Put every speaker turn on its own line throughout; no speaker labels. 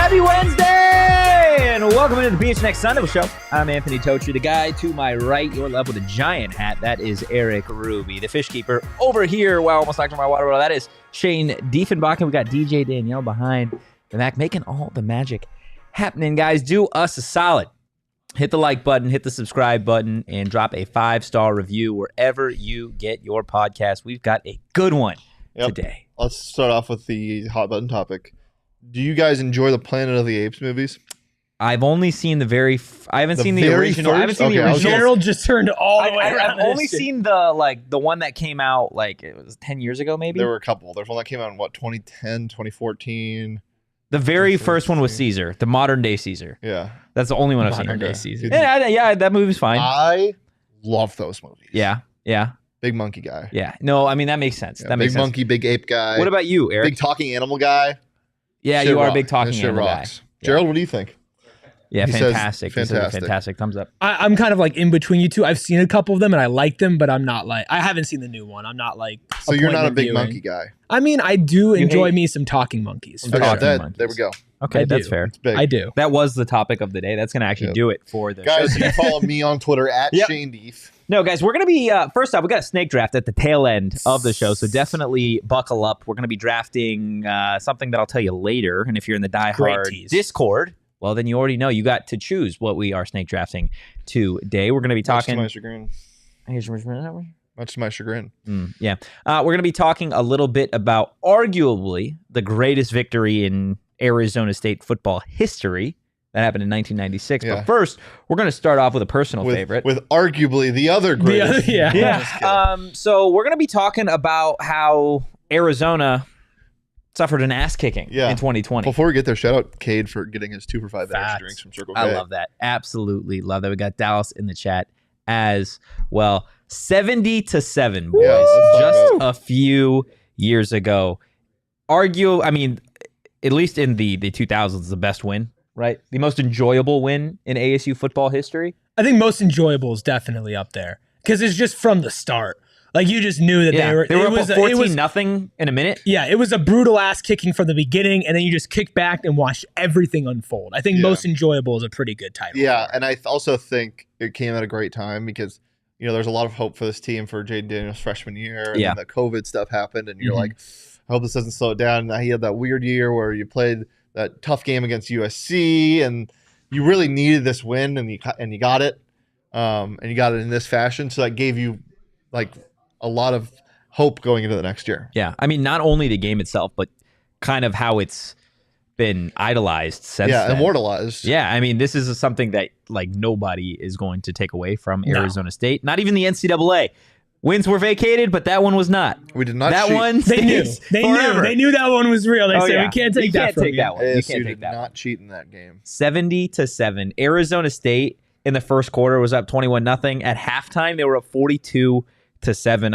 Happy Wednesday, and welcome into the PHNX Sun Devils show. I'm Anthony Totri. The guy to my right, your left with a giant hat, that is Erik Ruby. The fish keeper over here, wow, almost knocked on my water bottle, that is Shane Dieffenbach, and we got DJ Danielle behind the Mac, making all the magic happening. Guys, do us a solid. Hit the like button, hit the subscribe button, and drop a 5-star review wherever you get your podcast. We've got a good one today.
Let's start off with the hot button topic. Do you guys enjoy the Planet of the Apes movies?
I've only seen I haven't seen the original. I haven't seen the original.
Gerald just turned all the way around.
I've only seen the one that came out it was 10 years ago maybe.
There were a couple. There's one that came out in 2010, 2014.
The very first one was Caesar, the modern day Caesar.
Yeah.
That's the only one I've seen.
Modern day Caesar.
Yeah, that movie's fine.
I love those movies.
Yeah.
Big monkey guy.
Yeah. No, I mean that makes sense.
Yeah,
that makes
big monkey, big ape guy.
What about you, Erik?
Big talking animal guy.
Yeah,
Shit
you are a
rock.
big talking
That shit
animal
rocks.
guy.
Gerald, what do you think?
Yeah,
He says
fantastic. Fantastic. Thumbs up.
I'm kind of like in between you two. I've seen a couple of them and I like them, but I'm not I haven't seen the new one. I'm not
So you're not a big monkey guy.
I mean, I do enjoy me some talking monkeys.
Okay, there we go.
Okay, that's fair.
It's big.
I do.
That was the topic of the day. That's going to actually do it for the
guys.
show.
You can follow me on Twitter at Shane Deef.
No, guys, we're going to be, first off, we got a snake draft at the tail end of the show, so definitely buckle up. We're going to be drafting something that I'll tell you later, and if you're in the diehard Discord, well, then you already know you got to choose what we are snake drafting today. We're going to be talking...
Much to my chagrin. Much to my chagrin.
Yeah. We're going to be talking a little bit about arguably the greatest victory in Arizona State football history. That happened in 1996.
Yeah.
But first, we're going to start off with a personal favorite.
With arguably the other greatest.
So we're going to be talking about how Arizona suffered an ass kicking in 2020.
Before we get there, shout out Cade for getting his 2 for $5 energy drinks from Circle K.
I love that. Absolutely love that. We got Dallas in the chat as well. 70-7, boys. Just a few years ago. At least in the 2000s, the best win, right? The most enjoyable win in ASU football history.
I think most enjoyable is definitely up there because it's just from the start. Like you just knew that they were
up 14-0 in a minute.
Yeah, it was a brutal ass kicking from the beginning, and then you just kick back and watch everything unfold. I think most enjoyable is a pretty good title.
Yeah, and I also think it came at a great time because there's a lot of hope for this team for Jaden Daniels' freshman year, and then the COVID stuff happened, and you're like, I hope this doesn't slow it down. And he had that weird year where you played that tough game against USC, and you really needed this win, and you got it, and you got it in this fashion. So that gave you a lot of hope going into the next year.
Yeah, I mean, not only the game itself, but kind of how it's been idolized since then.
Immortalized.
Yeah, I mean, this is something that nobody is going to take away from Arizona State. Not even the NCAA. Wins were vacated, but that one was not.
We did not.
That
cheat.
one
They knew that one was real. They said we can't take that from you.
You can't take that
not cheat in that game.
70-7. Arizona State in the first quarter was up 21-0. At halftime, they were up 42-7.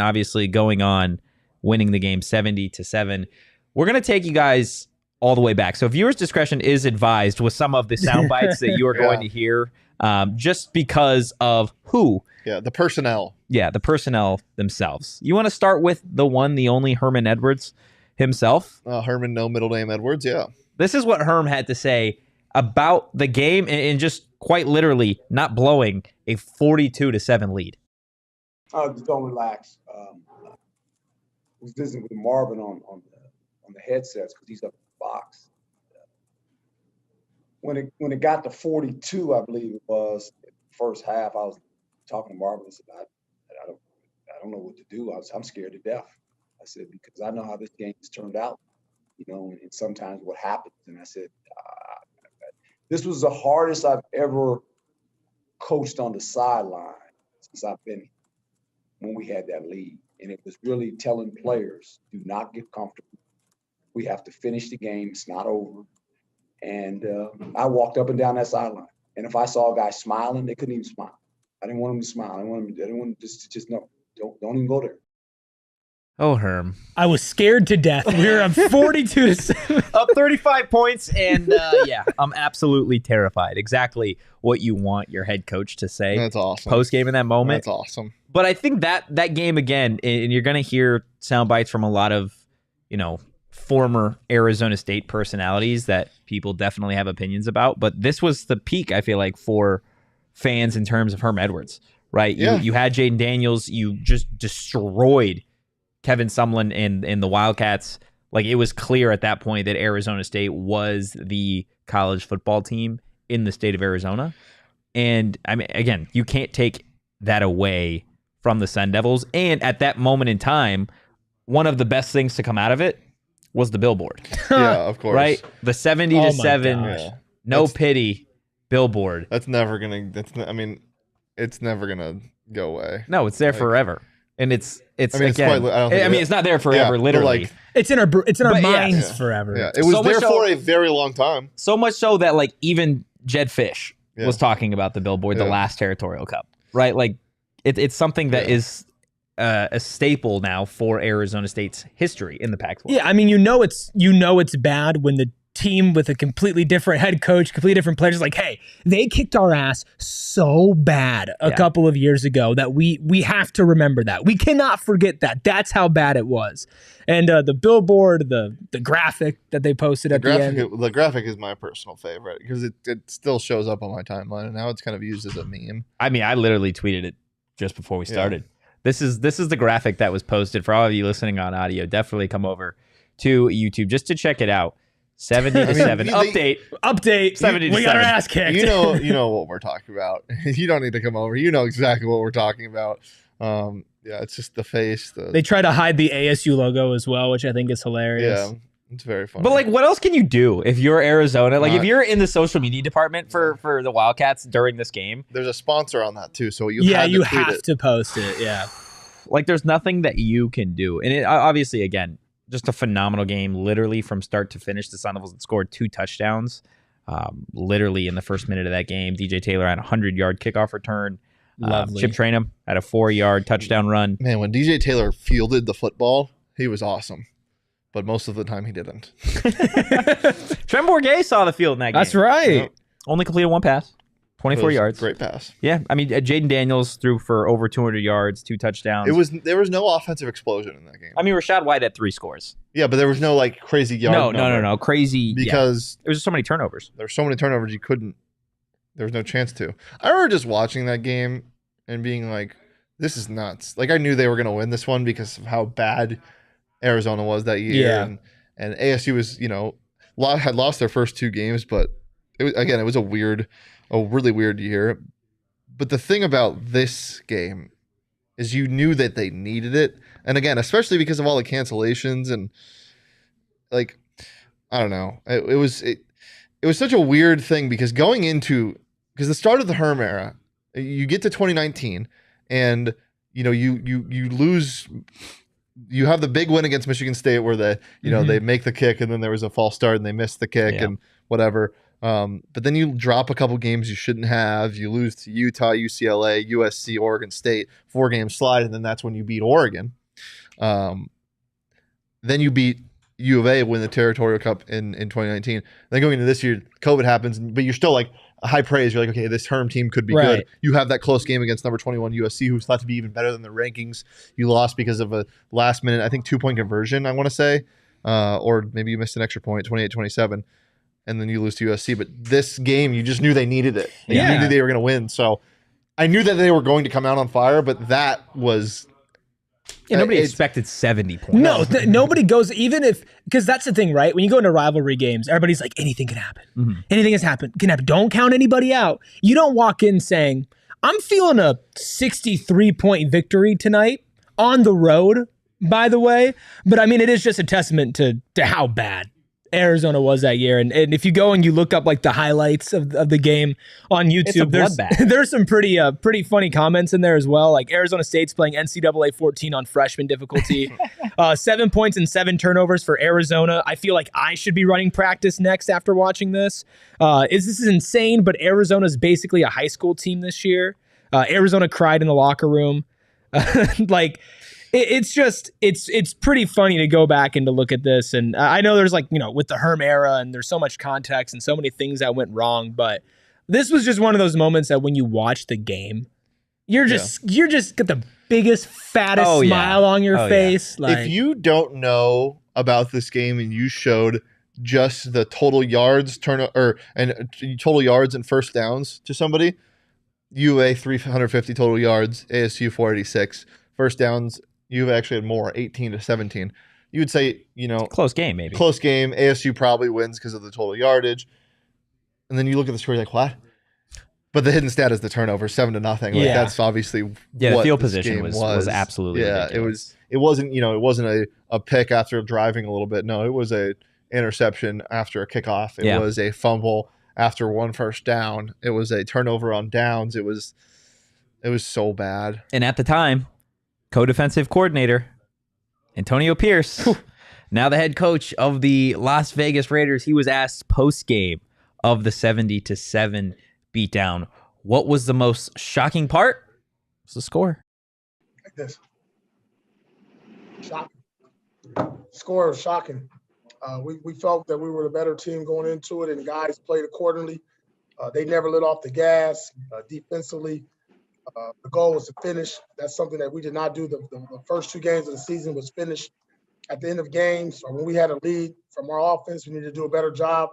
Obviously, going on, winning the game 70-7. We're gonna take you guys all the way back. So viewers' discretion is advised with some of the sound bites that you are going to hear, just because of who.
Yeah, the personnel.
Yeah, the personnel themselves. You want to start with the one, the only Herman Edwards himself?
Herman, no middle name Edwards, yeah.
This is what Herm had to say about the game and just quite literally not blowing a 42-7 lead.
Just don't relax. I was visiting with Marvin on the headsets because he's up in the box. When it got to 42, I believe it was, first half, I was talking to Marvin. I said, I don't know what to do. I'm scared to death. I said, because I know how this game has turned out, and sometimes what happens. And I said, this was the hardest I've ever coached on the sideline since I've been here. when we had that lead. And it was really telling players, do not get comfortable. We have to finish the game. It's not over. And I walked up and down that sideline. And if I saw a guy smiling, they couldn't even smile. I didn't want him to smile. I didn't want him just no, don't even go there.
Oh, Herm.
I was scared to death. We were up 42-7.
Up 35 points, and yeah, I'm absolutely terrified. Exactly what you want your head coach to say.
That's awesome.
Post-game in that moment.
That's awesome.
But I think that game again, and you're going to hear sound bites from a lot of, former Arizona State personalities that people definitely have opinions about. But this was the peak, I feel like, for fans in terms of Herm Edwards, right?
Yeah.
You had Jaden Daniels. You just destroyed Kevin Sumlin and the Wildcats. Like, it was clear at that point that Arizona State was the college football team in the state of Arizona. And I mean, again, you can't take that away from the Sun Devils. And at that moment in time, one of the best things to come out of it was the billboard.
Yeah, of course.
Right? The 70-7, no pity billboard.
That's never going to, it's never going to go away.
No, it's there forever. And it's
it's
not there forever, literally.
It's in our minds forever.
Yeah, it was there for a very long time.
So much so that like even Jed Fish was talking about the billboard, the last Territorial Cup, right? Like it's something that is a staple now for Arizona State's history in the Pac-12.
Yeah, I mean, it's bad when the team with a completely different head coach, completely different players, like, hey, they kicked our ass so bad a couple of years ago that we have to remember that. We cannot forget that. That's how bad it was. And the billboard, the graphic that they posted at the end.
The graphic is my personal favorite because it still shows up on my timeline, and now it's kind of used as a meme.
I mean, I literally tweeted it just before we started. This is the graphic that was posted. For all of you listening on audio, definitely come over to YouTube just to check it out. 70-7 update 70-7.
We got our ass kicked.
You know what we're talking about. You don't need to come over. You know exactly what we're talking about. It's just the face.
They try to hide the ASU logo as well, which I think is hilarious.
Yeah, it's very funny.
But like, what else can you do if you're Arizona? Like, if you're in the social media department for the Wildcats during this game,
there's a sponsor on that too, so you
have to post it. Yeah,
like there's nothing that you can do, and it obviously again. Just a phenomenal game, literally from start to finish. The Sun Devils had scored 2 touchdowns, literally in the first minute of that game. DJ Taylor had a 100-yard kickoff return. Chip Trainum had a 4-yard touchdown run.
Man, when DJ Taylor fielded the football, he was awesome. But most of the time, he didn't.
Trent Bourget saw the field in that game.
That's right.
Yep.
Only completed 1 pass. 24 yards.
Great pass.
Yeah, I mean, Jaden Daniels threw for over 200 yards, 2 touchdowns.
There was no offensive explosion in that game.
I mean, Rashad White had 3 scores.
Yeah, but there was no like crazy yard.
No, crazy.
Because
there was just so many turnovers.
There were so many turnovers there was no chance to. I remember just watching that game and being like, this is nuts. Like, I knew they were going to win this one because of how bad Arizona was that year.
Yeah.
And ASU was, had lost their first 2 games, but it was a really weird year. But the thing about this game is you knew that they needed it. And again, especially because of all the cancellations and like, I don't know. It was such a weird thing because because the start of the Herm era, you get to 2019 and you lose. You have the big win against Michigan State where they make the kick and then there was a false start and they missed the kick and whatever. But then you drop a couple games you shouldn't have. You lose to Utah, UCLA, USC, Oregon State, 4-game slide, and then that's when you beat Oregon. Then you beat U of A, win the Territorial Cup in 2019. Then going into this year, COVID happens, but you're still like a high praise. You're like, okay, this Herm team could be good. You have that close game against number 21 USC, who's thought to be even better than the rankings. You lost because of a last minute, I think 2-point conversion, I want to say, or maybe you missed an extra point, 28-27. And then you lose to USC. But this game, you just knew they needed it. You knew they were going to win. So I knew that they were going to come out on fire, but that was...
Yeah, nobody expected 70 points.
No, nobody goes, even if... Because that's the thing, right? When you go into rivalry games, everybody's like, anything can happen. Mm-hmm. Anything can happen. Don't count anybody out. You don't walk in saying, I'm feeling a 63-point victory tonight on the road, by the way. But I mean, it is just a testament to how bad Arizona was that year. And if you go and you look up like the highlights of the game on YouTube, there's some pretty funny comments in there as well. Like Arizona State's playing NCAA 14 on freshman difficulty. 7 points and 7 turnovers for Arizona. I feel like I should be running practice next after watching this. This is insane, but Arizona's basically a high school team this year. Arizona cried in the locker room. Like, it's pretty funny to go back and to look at this. And I know there's like, with the Herm era and there's so much context and so many things that went wrong, but this was just one of those moments that when you watch the game, you're just got the biggest, fattest smile on your face.
Yeah.
Like,
if you don't know about this game and you showed just the total yards total yards and first downs to somebody, UA 350 total yards, ASU 486 first downs. You've actually had more, 18 to 17. You would say,
close game, maybe.
Close game. ASU probably wins because of the total yardage. And then you look at the score, you're like, what? But the hidden stat is the turnover, 7-0. Like, that's obviously
the field position was absolutely ridiculous.
It wasn't a pick after driving a little bit. No, it was a interception after a kickoff. It was a fumble after one first down. It was a turnover on downs. It was so bad.
And at the time, co-defensive coordinator Antonio Pierce, now the head coach of the Las Vegas Raiders, he was asked post-game of the 70-7 beatdown, what was the most shocking part? It was the score.
Like this. Shocking. Score is shocking. We felt that we were the better team going into it, and the guys played accordingly. They never let off the gas defensively. The goal was to finish. That's something that we did not do. The first 2 games of the season was finish at the end of games, or when we had a lead from our offense. We needed to do a better job.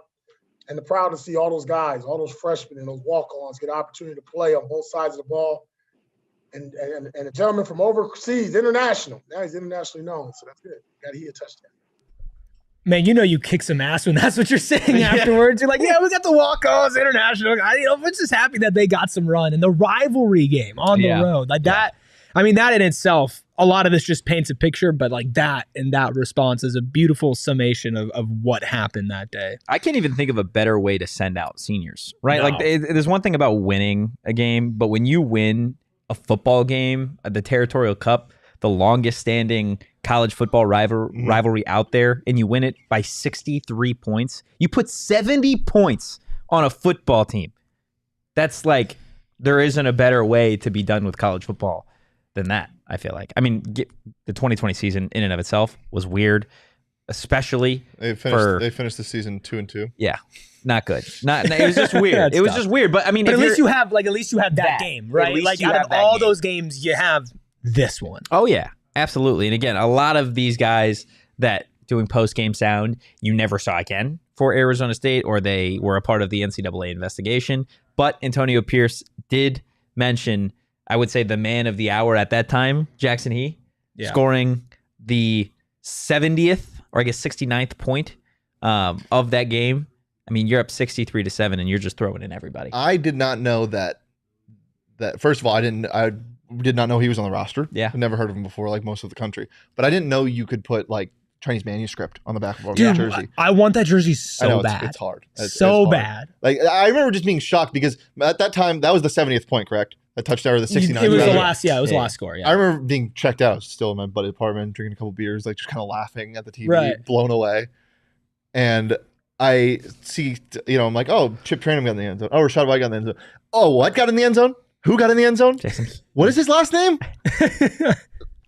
And I'm proud to see all those guys, all those freshmen and those walk-ons get an opportunity to play on both sides of the ball. And a gentleman from overseas, international. Now he's internationally known, so that's good. He a touchdown.
Man, you kick some ass when that's what you're saying afterwards. You're like, we got the walk-ons, international. I'm just happy that they got some run. And the rivalry game on the road. Like that, I mean, that in itself, a lot of this just paints a picture, but like that and that response is a beautiful summation of what happened that day.
I can't even think of a better way to send out seniors, right?
No.
Like there's one thing about winning a game, but when you win a football game, the Territorial Cup, the longest standing college football rivalry out there, and you win it by 63 points. You put 70 points on a football team. That's like, there isn't a better way to be done with college football than that, I feel like. I mean, the 2020 season in and of itself was weird, especially
they finished the season 2-2.
Yeah. Not good. It was just weird. It was just weird. But I mean,
but at least you have that game, right? Like out of all those games, you have this one.
Oh yeah, absolutely. And again, a lot of these guys that doing post-game sound you never saw again for Arizona State, or they were a part of the NCAA investigation. But Antonio Pierce did mention, I would say, the man of the hour at that time, Jackson He, scoring the 70th, or I guess 69th point of that game. I mean, you're up 63-7, and you're just throwing in everybody.
I did not know that. First of all, I did not know he was on the roster.
Yeah.
I've never heard of him before, like most of the country. But I didn't know you could put like Chinese manuscript on the back of a jersey.
I want that jersey so bad.
It's hard. It's
so
hard.
bad.
Like, I remember just being shocked because at that time, that was the 70th point, correct? The touchdown, or the 69th.
It was the last. Yeah, it was the last score. Yeah.
I remember being checked out. I was still in my buddy's apartment, drinking a couple beers, like just kind of laughing at the TV, blown away. And I see, I'm like, oh, Chip Trainum got in the end zone. Oh, Rashad White got in the end zone. Oh, what got in the end zone? Who got in the end zone?
Jason.
What is his last name?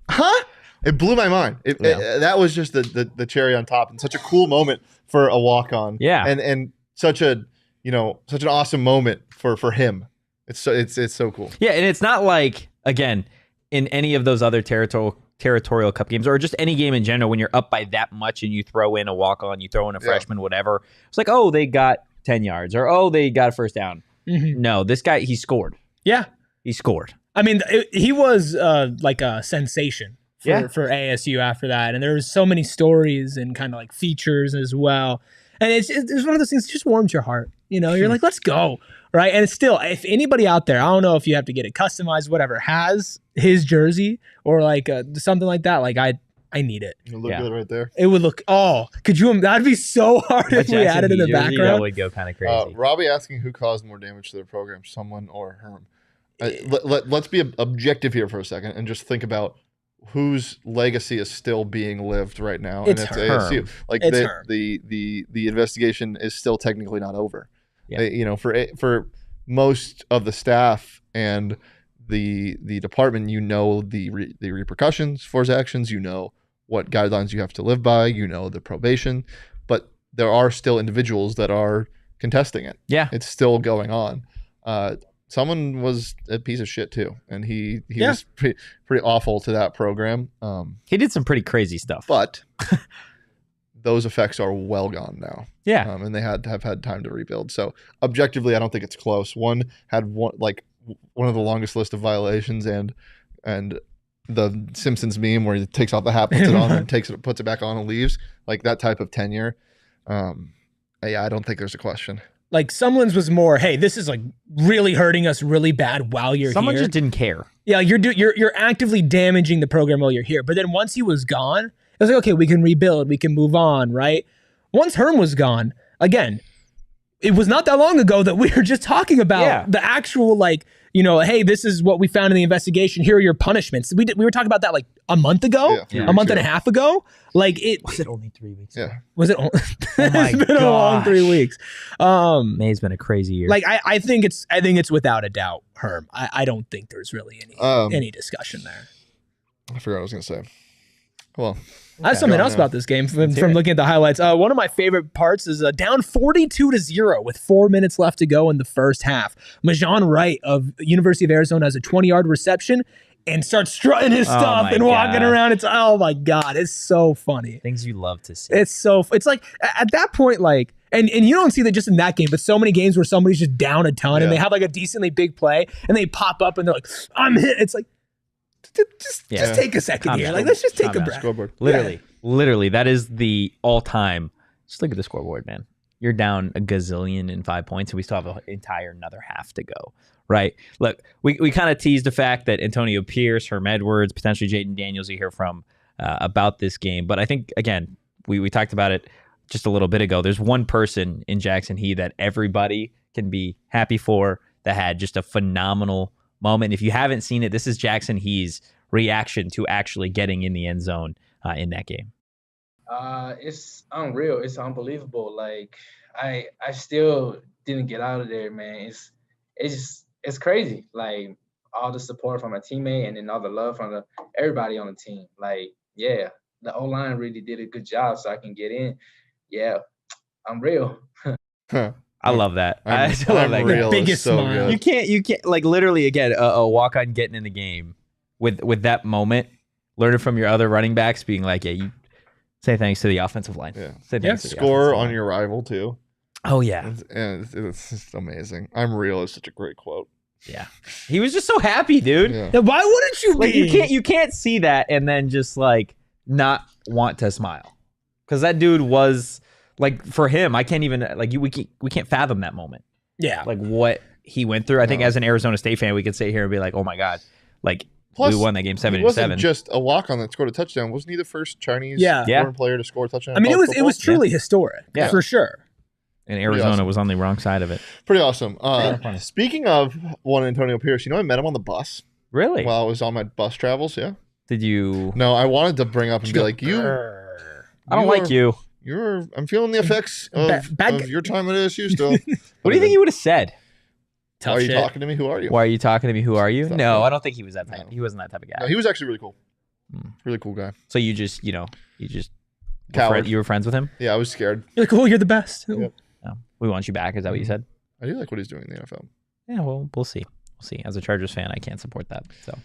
Huh? It blew my mind. That was just the cherry on top, and such a cool moment for a walk-on.
Yeah.
And such an awesome moment for him. It's so cool.
Yeah, and it's not like, again, in any of those other Territorial Cup games, or just any game in general, when you're up by that much and you throw in a walk-on, you throw in a freshman, whatever. It's like, oh, they got 10 yards, or oh, they got a first down. Mm-hmm. No, this guy, he scored.
Yeah.
He scored.
I mean, he was like a sensation for ASU after that. And there was so many stories and kind of like features as well. And it's one of those things that just warms your heart. You're like, let's go. Right. And it's still, if anybody out there, I don't know if you have to get it customized, whatever, has his jersey or like something like that, like I I need it.
You look good right there.
It would look. Oh, could you? That'd be so hard if we had it in the background.
That would go kind of crazy.
Robbie asking who caused more damage to their program, someone or Herm. Let's be objective here for a second and just think about whose legacy is still being lived right now.
It's
and it's
Herm.
ASU. Like the investigation is still technically not over. Yeah. For most of the staff and the department, the repercussions for his actions, what guidelines you have to live by, the probation, but there are still individuals that are contesting it.
Yeah.
It's still going on. Someone was a piece of shit too, and he was pretty awful to that program.
He did some pretty crazy stuff,
but those effects are well gone now.
Yeah,
and they have had time to rebuild. So objectively, I don't think it's close. One had one of the longest list of violations, and the Simpsons meme where he takes off the hat, puts it on, and puts it back on and leaves. Like that type of tenure. I don't think there's a question.
Like Sumlin's was more, hey, this is like really hurting us really bad while you're
Someone
here.
just didn't care.
Yeah, you're actively damaging the program while you're here. But then once he was gone, it was like, okay, we can rebuild, we can move on, right? Once Herm was gone, again, it was not that long ago that we were just talking about the actual hey, this is what we found in the investigation. Here are your punishments. We were talking about that like a month ago, a month and a half ago. Like
was it only 3 weeks?
Yeah.
Was it? Oh
my
it's been a long 3 weeks.
May's been a crazy year.
Like I think it's without a doubt Herm. I don't think there's really any discussion there.
I forgot what I was gonna say. Well,
I have something else about this game from looking at the highlights. One of my favorite parts is down 42-0 with 4 minutes left to go in the first half. Majan Wright of University of Arizona has a 20-yard reception and starts strutting his stuff and walking around. It's oh my god, it's so funny.
Things you love to see.
It's like at that point, like, and you don't see that just in that game, but so many games where somebody's just down a ton and they have like a decently big play and they pop up and they're like, I'm hit. It's like, just take a second here. Like, let's just take a breath.
Scoreboard.
Literally, that is the all-time. Just look at the scoreboard, man. You're down a gazillion in 5 points, and we still have an entire another half to go. Right? Look, we kind of teased the fact that Antonio Pierce, Herm Edwards, potentially Jaden Daniels, you hear from about this game. But I think, again, we talked about it just a little bit ago. There's one person in Jackson He that everybody can be happy for that had just a phenomenal moment. If you haven't seen it, this is Jackson He's reaction to actually getting in the end zone in that game.
It's unreal. It's unbelievable. Like I still didn't get out of there, man. It's crazy. Like all the support from my teammate and then all the love from everybody on the team. Like, yeah, the O-line really did a good job so I can get in. Yeah, I'm real.
I love that. I still love that.
Real
biggest
so
smile.
good.
You can't like literally again a walk-on getting in the game with that moment, learning from your other running backs, being like, you say thanks to the offensive line.
Yeah.
Say thanks to the
Score
offensive
on
line.
your rival too.
Oh yeah.
It's just amazing. I'm real is such a great quote.
Yeah. He was just so happy, dude.
Yeah.
Now, why wouldn't you be?
Like you can't see that and then just like not want to smile. Because that dude was like, for him, I can't even like we can't fathom that moment.
Yeah.
Like what he went through. I think as an Arizona State fan, we could sit here and be like, oh my God. Like
Plus,
we won that game 7-7.
He wasn't just a walk-on that scored a touchdown. Wasn't he the first Chinese foreign player to score a touchdown?
I mean, it was truly historic, for sure.
And Arizona was on the wrong side of it.
Pretty awesome. Speaking of one Antonio Pierce, I met him on the bus.
Really?
While I was on my bus travels, yeah.
Did you?
No, I wanted to bring up and be like,
I don't like you.
I'm feeling the effects of your time at ASU still.
What do you think he would have said?
Why are you talking to me? Who are you?
Why are you talking to me? Who are you? No, I don't think he was that type. He wasn't that type of guy.
No, he was actually really cool. Really cool guy.
So you just
Coward.
You were friends with him?
Yeah, I was scared.
You're like, oh, you're the best.
Yep.
No, we want you back. Is that what you said?
I do like what he's doing in the NFL.
Yeah, well, we'll see. We'll see. As a Chargers fan, I can't support that. So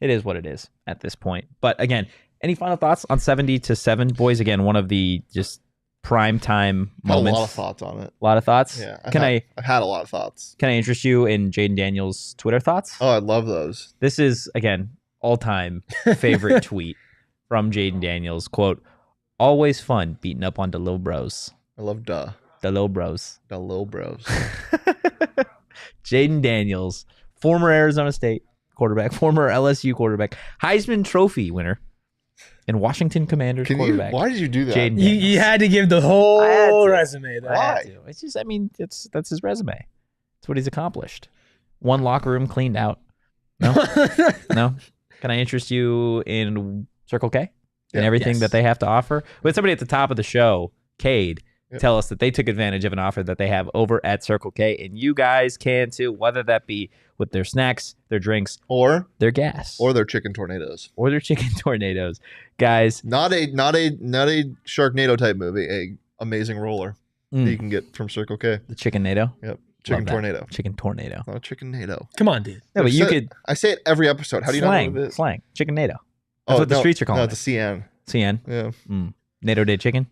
it is what it is at this point. But again, any final thoughts on 70-7? Boys, again, one of the just prime time moments.
A lot of thoughts on it.
A lot of thoughts?
Yeah. I've had a lot of thoughts.
Can I interest you in Jaden Daniels' Twitter thoughts?
Oh, I love those.
This is, again, all-time favorite tweet from Jaden Daniels. Quote, always fun beating up on the little bros.
I love
the little bros.
The little bros.
Jaden Daniels, former Arizona State quarterback, former LSU quarterback, Heisman Trophy winner, And Washington Commanders quarterback.
Why did you do that?
Jaden
You had to give the whole resume. Though.
I had to. It's just, I mean, that's his resume. That's what he's accomplished. One locker room cleaned out. No? No? Can I interest you in Circle K and everything that they have to offer? With somebody at the top of the show, Cade, tell us that they took advantage of an offer that they have over at Circle K, and you guys can too, whether that be with their snacks, their drinks,
or
their gas,
or their chicken tornadoes,
guys.
Not a Sharknado type movie, a amazing roller that you can get from Circle K.
The Chicken-nado.
Yep, chicken tornado.
Chicken tornado.
Not a Chicken-nado.
Come on, dude.
No, but you could.
I say it every episode. How do you know what it is?
Slang. Chicken-nado. That's what the streets are calling it.
No, it's a CN.
CN.
Yeah.
NATO Day Chicken.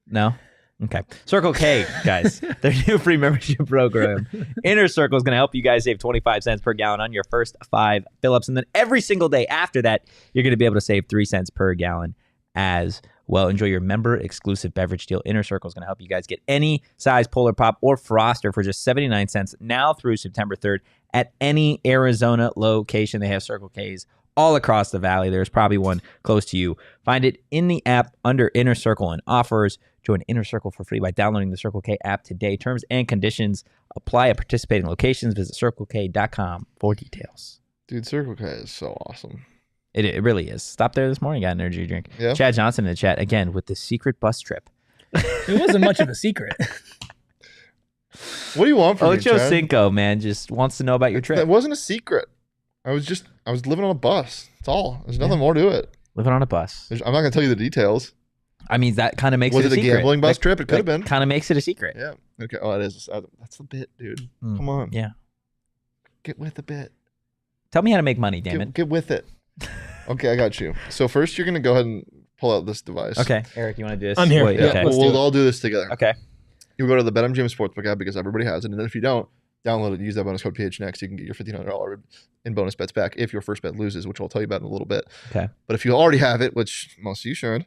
No. Okay. Circle K, guys, their new free membership program. Inner Circle is going to help you guys save 25 cents per gallon on your first 5 fill-ups. And then every single day after that, you're going to be able to save 3 cents per gallon as well. Enjoy your member-exclusive beverage deal. Inner Circle is going to help you guys get any size Polar Pop or Froster for just 79 cents now through September 3rd at any Arizona location. They have Circle Ks all across the valley. There's probably one close to you. Find it in the app under Inner Circle and offers. Join Inner Circle for free by downloading the Circle K app today. Terms and conditions apply at participating locations. Visit CircleK.com for details.
Dude, Circle K is so awesome.
It really is. Stopped there this morning, got an energy drink.
Yeah.
Chad Johnson in the chat, again, with the secret bus trip.
It wasn't much of a secret.
What do you want from me,
Ocho
Chad?
Cinco, man, just wants to know about your
That
trip.
wasn't a secret. I was living on a bus. That's all. There's nothing more to it.
Living on a bus.
I'm not going to tell you the details.
I mean, that kind of makes
Was
it a
it a
secret.
gambling bus trip? It could have been.
Kind of makes it a secret.
Yeah. Okay. Oh, it is. That's the bit, dude. Come on.
Yeah.
Get with the bit.
Tell me how to make money, damn it.
Get with it. Okay, I got you. So first, you're going to go ahead and pull out this device.
Okay. Eric, you want to do this?
I'm here.
Wait,
Yeah,
okay.
We'll all do this together.
Okay.
You go to the BetMGM Sportsbook app because everybody has it. And then if you don't, download it. Use that bonus code PHNX. You can get your $1,500 in bonus bets back if your first bet loses, which I'll tell you about in a little bit.
Okay.
But if you already have it, which most of you should,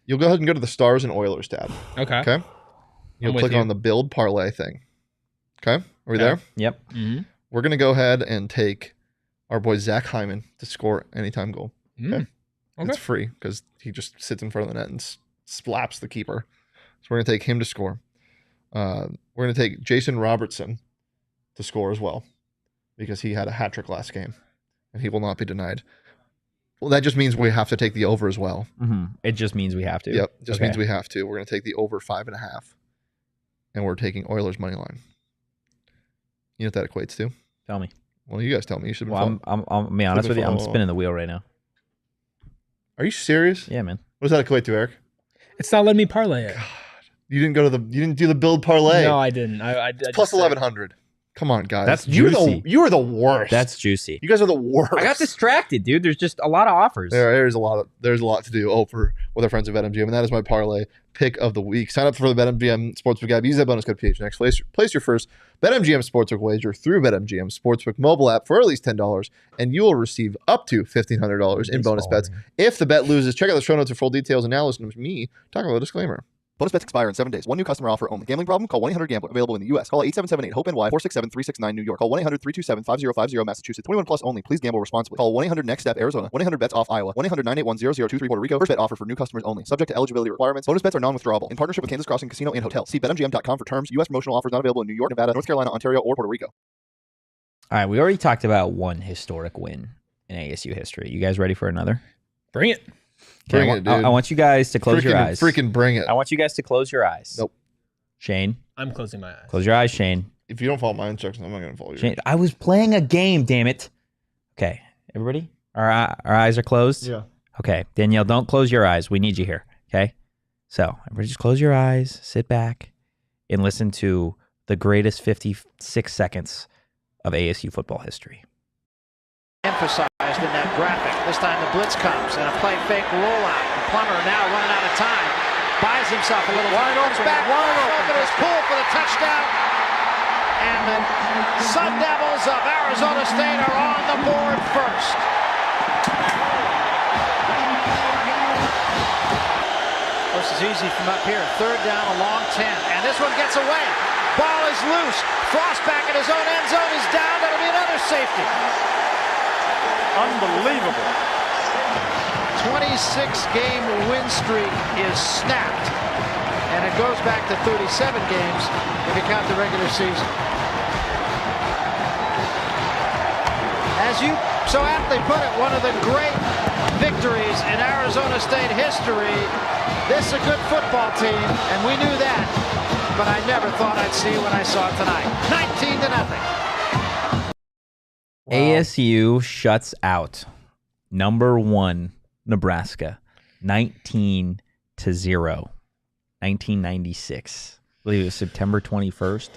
you'll go ahead and go to the Stars and Oilers tab.
Okay.
Okay. You'll click on the build parlay thing. Okay. Are we there?
Yep.
Mm-hmm.
We're going to go ahead and take our boy Zach Hyman to score anytime goal. Okay. It's free because he just sits in front of the net and slaps the keeper. So we're going to take him to score. We're going to take Jason Robertson to score as well because he had a hat trick last game and he will not be denied. Well, that just means we have to take the over as well.
Mm-hmm. It just means we have to.
Yep. Just means we have to. We're going to take the over 5.5 and we're taking Oilers money line. You know what that equates to?
Tell me.
Well, you guys tell me. You should.
Well, I'm be honest with you. I'm spinning the wheel right now.
Are you serious?
Yeah, man.
What does that equate to, Eric?
It's not letting me parlay it.
You didn't go to you didn't do the build parlay.
No, I didn't. I
Plus 1,100. Come on, guys.
That's
you
juicy.
You are the worst.
That's juicy.
You guys are the worst.
I got distracted, dude. There's just a lot of offers.
There's a lot to do with our friends at BetMGM, and that is my parlay pick of the week. Sign up for the BetMGM Sportsbook app. Use that bonus code PHNX. Place your first BetMGM Sportsbook wager through BetMGM Sportsbook mobile app for at least $10, and you will receive up to $1,500 in bonus bets if the bet loses. Check out the show notes for full details, and now listen to me talk about a disclaimer. Bonus bets expire in 7 days. One new customer offer only. Gambling problem? Call 1-800-GAMBLER. Available in the U.S. Call 877-8-HOPE-NY 467-369 New York. Call 1-800-327-5050 Massachusetts. 21 plus only. Please gamble responsibly. Call 1-800-NEXT-STEP Arizona. 1-800-BETS-OFF Iowa. 1-800-981-0023 Puerto Rico. First bet offer for new customers only. Subject to eligibility requirements. Bonus bets are non-withdrawable. In partnership with Kansas Crossing Casino and Hotel. See BetMGM.com for terms. U.S. promotional offers not available in New York, Nevada, North Carolina, Ontario, or Puerto Rico.
All right, we already talked about one historic win in ASU history. You guys ready for another?
Bring it.
Okay,
Bring it, dude.
I want you guys to close your eyes.
Freaking bring it.
I want you guys to close your eyes.
Nope.
Shane.
I'm closing my eyes.
Close your eyes, Shane.
If you don't follow my instructions, I'm not going to follow you.
Shane, I was playing a game, damn it. Okay, everybody? Our eyes are closed?
Yeah.
Okay, Danielle, don't close your eyes. We need you here, okay? So, everybody just close your eyes, sit back, and listen to the greatest 56 seconds of ASU football history.
Emphasized in that graphic. This time the blitz comes and a play fake rollout. The Plummer now running out of time. Buys himself a little wide open. Back wide open is pulled for the touchdown. And the Sun Devils of Arizona State are on the board first. This is easy from up here. Third down, a long 10. And this one gets away. Ball is loose. Frost back in his own end zone is down. That'll be another safety. Unbelievable. 26-game win streak is snapped, and it goes back to 37 games if you count the regular season. As you so aptly put it, one of the great victories in Arizona State history. This is a good football team, and we knew that, but I never thought I'd see when I saw it tonight. 19-0.
Wow. ASU shuts out number 1 Nebraska, 19-0, 1996. I believe it was September 21st.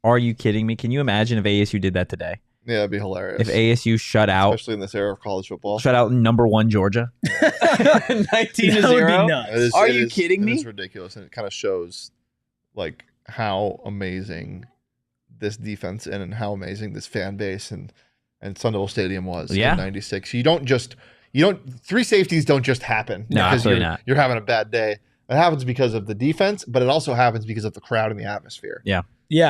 Are you kidding me? Can you imagine if ASU did that today?
Yeah, it'd be hilarious.
If ASU shut out,
especially in this era of college football,
shut out number 1 Georgia, 19-0. Are you kidding me?
It's ridiculous, and it kind of shows like how amazing this defense and how amazing this fan base and Sun Devil Stadium was in '96. You don't three safeties don't just happen because you're having a bad day. It happens because of the defense, but it also happens because of the crowd and the atmosphere.
Yeah,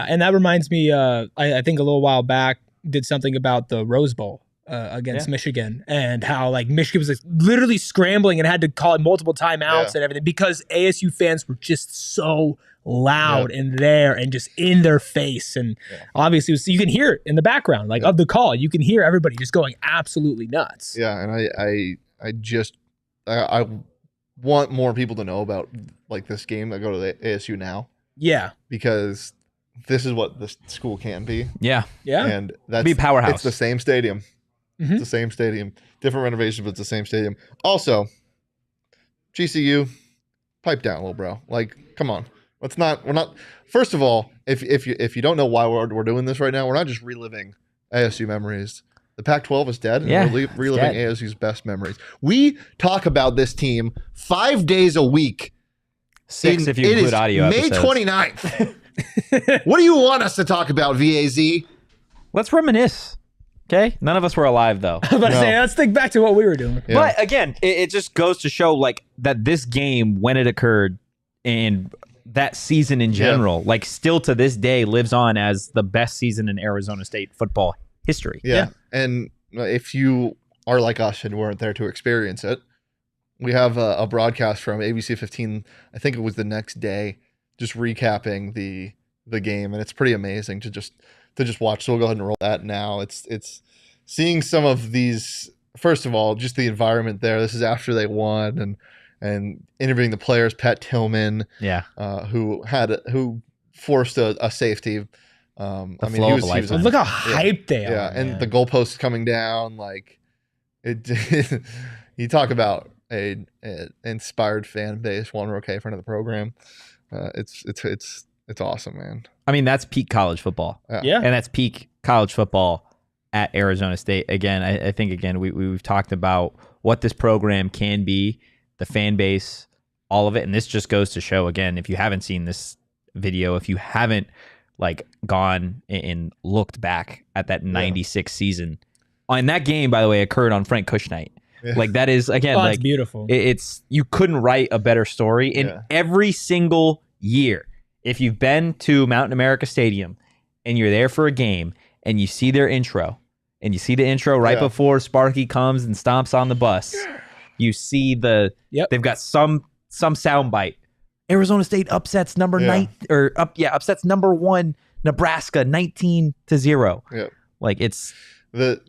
and that reminds me. I think a little while back did something about the Rose Bowl against Michigan, and how like Michigan was like, literally scrambling and had to call it multiple timeouts and everything because ASU fans were just so loud and there and just in their face, and obviously you can hear it in the background of the call. You can hear everybody just going absolutely nuts.
Yeah, and I want more people to know about like this game that go to the ASU now.
Yeah,
because this is what the school can be.
Yeah.
And that's
be a powerhouse.
It's the same stadium. Mm-hmm. It's the same stadium. Different renovations, but it's the same stadium. Also, GCU, pipe down, little bro. Like, come on. We're not. First of all, if you don't know why we're doing this right now, we're not just reliving ASU memories. The Pac-12 is dead. And we're reliving ASU's best memories. We talk about this team 5 days a week.
6 if you include audio
May
episodes.
29th. What do you want us to talk about, VAZ?
Let's reminisce. Okay? None of us were alive, though.
I was about to say, let's think back to what we were doing.
Yeah. But again, it just goes to show like that this game, when it occurred, and that season in general, like still to this day lives on as the best season in Arizona State football history.
Yeah. And if you are like us and weren't there to experience it, we have a broadcast from ABC 15, I think it was the next day, just recapping the game, and it's pretty amazing to just watch. So we'll go ahead and roll that now. It's seeing some of these. First of all, just the environment there. This is after they won, and interviewing the players, Pat Tillman, who forced a safety. I mean, he was
look how hyped they are.
Yeah, and the goalposts coming down, like it. You talk about a inspired fan base. Juan Roque, friend of the program. It's awesome, man.
I mean, that's peak college football.
Yeah.
And that's peak college football at Arizona State. Again, I think, we've talked about what this program can be, the fan base, all of it. And this just goes to show, again, if you haven't seen this video, if you haven't like gone and looked back at that 96 season. And that game, by the way, occurred on Frank Kush night. Yeah. Like that is, again, like
beautiful.
It's you couldn't write a better story. In every single year, if you've been to Mountain America Stadium and you're there for a game and you see their intro and you see the intro right before Sparky comes and stomps on the bus, you see they've got some soundbite. Arizona State upsets number upsets number 1 Nebraska 19-0.
Yeah.
Like it's
the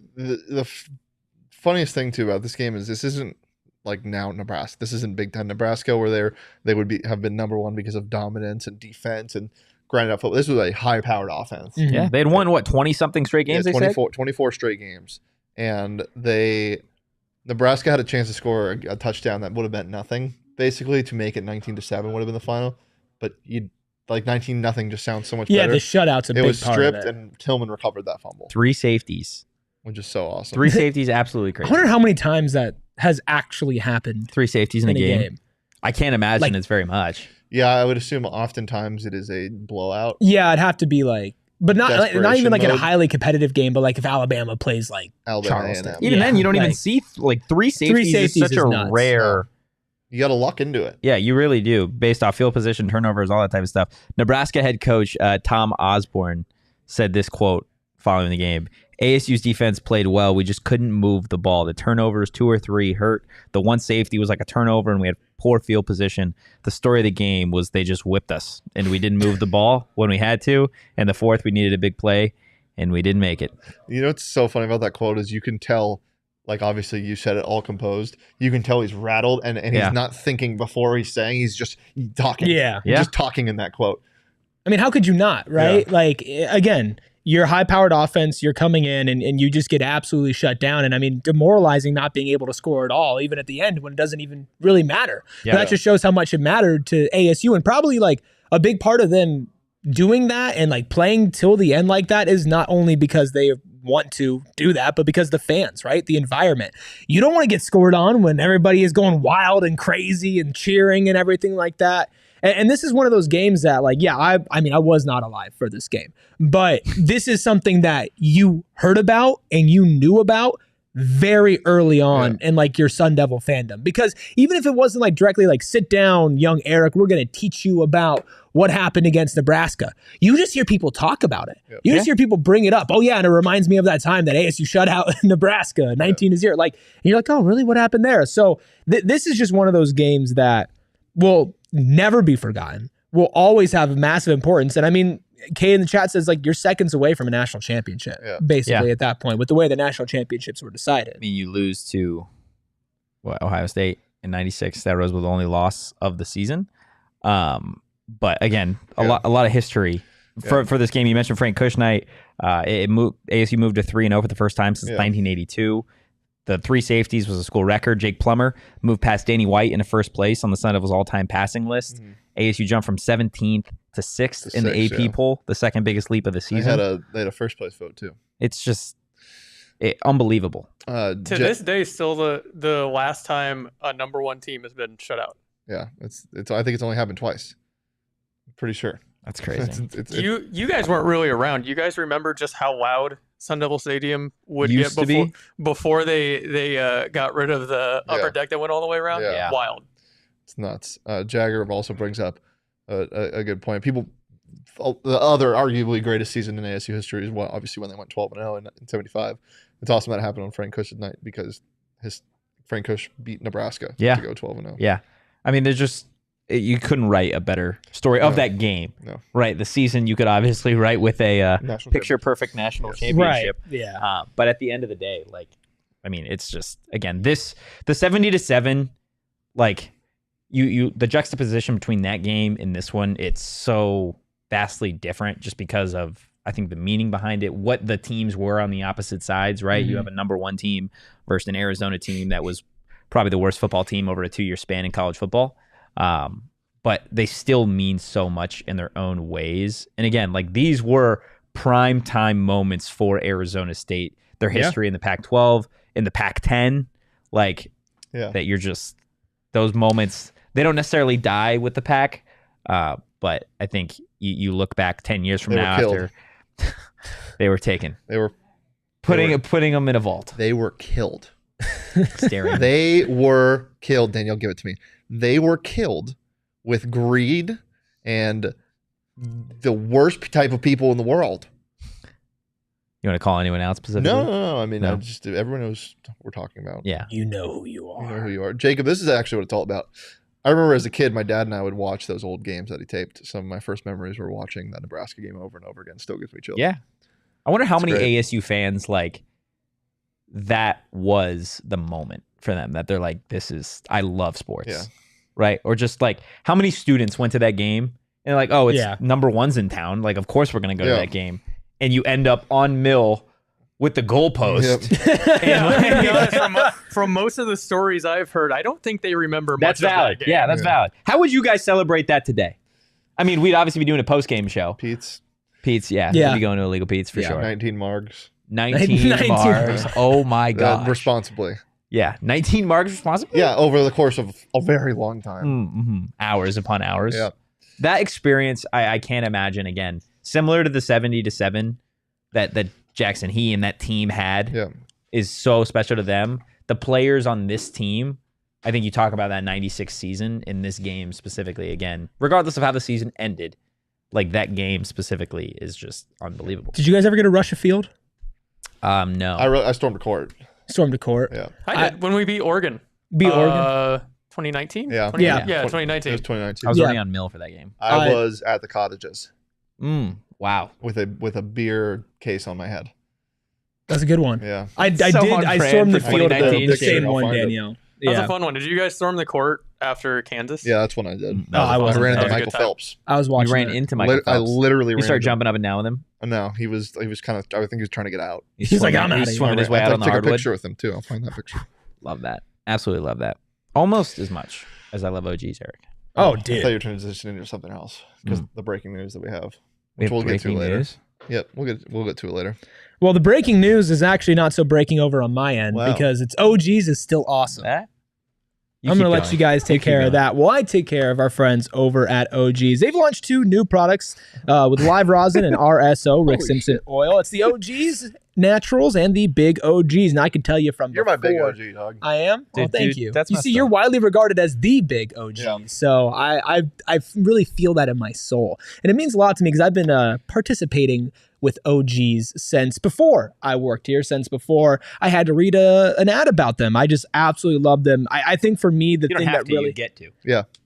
funniest thing too about this game is this isn't like now Nebraska. This isn't Big Ten Nebraska where they would have been number 1 because of dominance and defense and grinded out football. This was a high powered offense.
Mm-hmm. Yeah, they had won 20 something straight games.
24 straight games, and Nebraska had a chance to score a touchdown that would have meant nothing basically to make it 19-7 would have been the final, but you like 19-0 just sounds so much better.
Yeah, the shutout's a big part of it.
It was stripped, and Tillman recovered that fumble.
3 safeties.
Which is so awesome.
3 safeties, absolutely crazy.
I wonder how many times that has actually happened.
3 safeties in a game. I can't imagine it's very much.
Yeah, I would assume oftentimes it is a blowout.
Yeah, it'd have to be like, but not even like in a highly competitive game, but like if Alabama plays like Charleston.
Even then, you don't even see like 3 safeties. 3 safeties is such a nuts. Rare.
You got to luck into it.
Yeah, you really do, based off field position, turnovers, all that type of stuff. Nebraska head coach Tom Osborne said this quote following the game: ASU's defense played well. We just couldn't move the ball. The turnovers, 2 or 3, hurt. The one safety was like a turnover, and we had poor field position. The story of the game was they just whipped us, and we didn't move the ball when we had to. And the fourth, we needed a big play, and we didn't make it.
You know what's so funny about that quote is you can tell, like obviously you said it all composed. You can tell he's rattled, and he's not thinking before he's saying. He's just talking.
Yeah.
He's just talking in that quote.
I mean, how could you not, right?
Yeah.
Like, again, you're high-powered offense, you're coming in, and you just get absolutely shut down. And, I mean, demoralizing not being able to score at all, even at the end when it doesn't even really matter.
Yeah.
But that just shows how much it mattered to ASU. And probably, like, a big part of them doing that and, like, playing till the end like that is not only because they want to do that, but because the fans, right? The environment. You don't want to get scored on when everybody is going wild and crazy and cheering and everything like that. And this is one of those games that, like, yeah, I mean, I was not alive for this game, but this is something that you heard about and you knew about very early on in, like, your Sun Devil fandom. Because even if it wasn't, like, directly, like, sit down, young Eric, we're going to teach you about what happened against Nebraska. You just hear people talk about it. You just hear people bring it up. Oh, yeah, and it reminds me of that time that ASU shut out Nebraska, 19-0. Like, and you're like, oh, really? What happened there? So this is just one of those games that will never be forgotten, will always have massive importance. And I mean, Kay in the chat says, like, you're seconds away from a national championship, basically, at that point, with the way the national championships were decided.
I mean, you lose to Ohio State in 96. That was the only loss of the season. But again, a lot of history for this game. You mentioned Frank Kushnight. ASU moved to 3-0 for the first time since 1982. The 3 safeties was a school record. Jake Plummer moved past Danny White into first place on the Sun Devils all-time passing list. ASU jumped from 17th to 6th in the AP poll, the second biggest leap of the season.
They had a first place vote too.
It's just unbelievable.
To this day, still the last time a number 1 team has been shut out.
Yeah, it's. I think it's only happened twice. I'm pretty sure.
That's crazy.
You guys weren't really around. You guys remember just how loud Sun Devil Stadium would
Used
get before they got rid of the upper deck that went all the way around?
Yeah.
Wild.
It's nuts. Jagger also brings up a good point. People, the other arguably greatest season in ASU history is obviously when they went 12-0 in 75. It's awesome that happened on Frank Kush's night because Frank Kush beat Nebraska to go 12-0.
Yeah. I mean, there's just, you couldn't write a better story of that game.
No.
Right. The season you could obviously write with a picture-perfect national championship.
Right. Yeah.
But at the end of the day, like, I mean, it's just, again, the 70-7, like, the juxtaposition between that game and this one, it's so vastly different just because of, I think, the meaning behind it, what the teams were on the opposite sides, right? You have a number 1 team versus an Arizona team that was probably the worst football team over a 2-year span in college football. But they still mean so much in their own ways. And again, like, these were prime time moments for Arizona State, their history in the Pac-12, in the Pac-10, like, that you're just, those moments, they don't necessarily die with the Pac, but I think you look back 10 years from now after they were taken. They were putting them in a vault.
They were killed.
Staring.
They were killed. Danielle, give it to me. They were killed with greed and the worst type of people in the world.
You want to call anyone out specifically?
No. I mean, everyone knows what we're talking about.
Yeah.
You know who you are.
You know who you are. Jacob, this is actually what it's all about. I remember as a kid, my dad and I would watch those old games that he taped. Some of my first memories were watching that Nebraska game over and over again. Still gives me chills.
Yeah. I wonder how many
great.
ASU fans, like, that was the moment for them that they're like, I love sports.
Yeah.
Right? Or just, like, how many students went to that game and they're like, oh, it's number 1's in town. Like, of course we're going to go to that game. And you end up on Mill with the goalpost.
Yep. From most of the stories I've heard, I don't think they remember much
That's valid.
of that game.
Yeah, that's valid. How would you guys celebrate that today? I mean, we'd obviously be doing a post-game show.
Pete's,
yeah. We'd be going to Illegal Pete's for sure.
19 margs.
19 margs. Oh, my God.
Responsibly.
Yeah, 19 margs responsibly?
Yeah, over the course of a very long time.
Hours upon hours.
Yeah.
That experience, I can't imagine, again, similar to the 70-7 that Jackson, he and that team had, is so special to them. The players on this team, I think you talk about that 96 season in this game specifically, again, regardless of how the season ended, like, that game specifically is just unbelievable.
Did you guys ever get to rush a field?
No.
I stormed a court.
Stormed a court.
Yeah.
I did when we beat Oregon.
Beat Oregon.
2019?
Yeah.
Yeah.
Yeah,
It
2019.
was 2019.
I was
Yeah.
already on Mill for that game.
I was at the cottages
Wow.
with a beer case on my head.
That's a good one.
Yeah.
I
So
did.
on
I
brand
stormed the
for
field at
2019.
the same
I'll
one,
find it.
Danielle.
That was
Yeah.
a fun one. Did you guys storm the court after Kansas?
Yeah, that's when I did.
No, I wasn't
ran
there.
into
That was a
Michael
good time.
Phelps.
I was
You
watching.
ran
it.
into Michael
I
Phelps.
literally
You
ran
started
into
jumping up and down with him.
No, he was kind of. I think he was trying to get out.
He's like, I'm outta
He's
here.
swimming his way
I
out on the
took a
hardwood.
picture with him too. I'll find that picture.
Love that. Absolutely love that. Almost as much as I love OGs, Eric.
Oh,
I
dude.
thought you were transitioning into something else because the breaking news that we have,
We
which
have
we'll get to
breaking
later.
news.
Yep, we'll get to it later.
Well, the breaking news is actually not so breaking over on my end
Wow.
because it's OGs is still awesome.
That?
I'm going to let you guys take care of that. Well, I take care of our friends over at OGs. They've launched 2 new products with live rosin and RSO, Rick Simpson oil. It's the OGs Naturals and the Big OGs. And I can tell you from
You're my big
before-
OG dog.
I am?
Dude,
Oh, thank
dude,
you.
that's
You
messed
see, you're
up.
widely regarded as the Big OG.
Yeah.
So I really feel that in my soul. And it means a lot to me because I've been participating with OGs since before I worked here, since before I had to read an ad about them. I just absolutely love them. I think for me, the
You don't
thing
have
that
to.
really
You get to.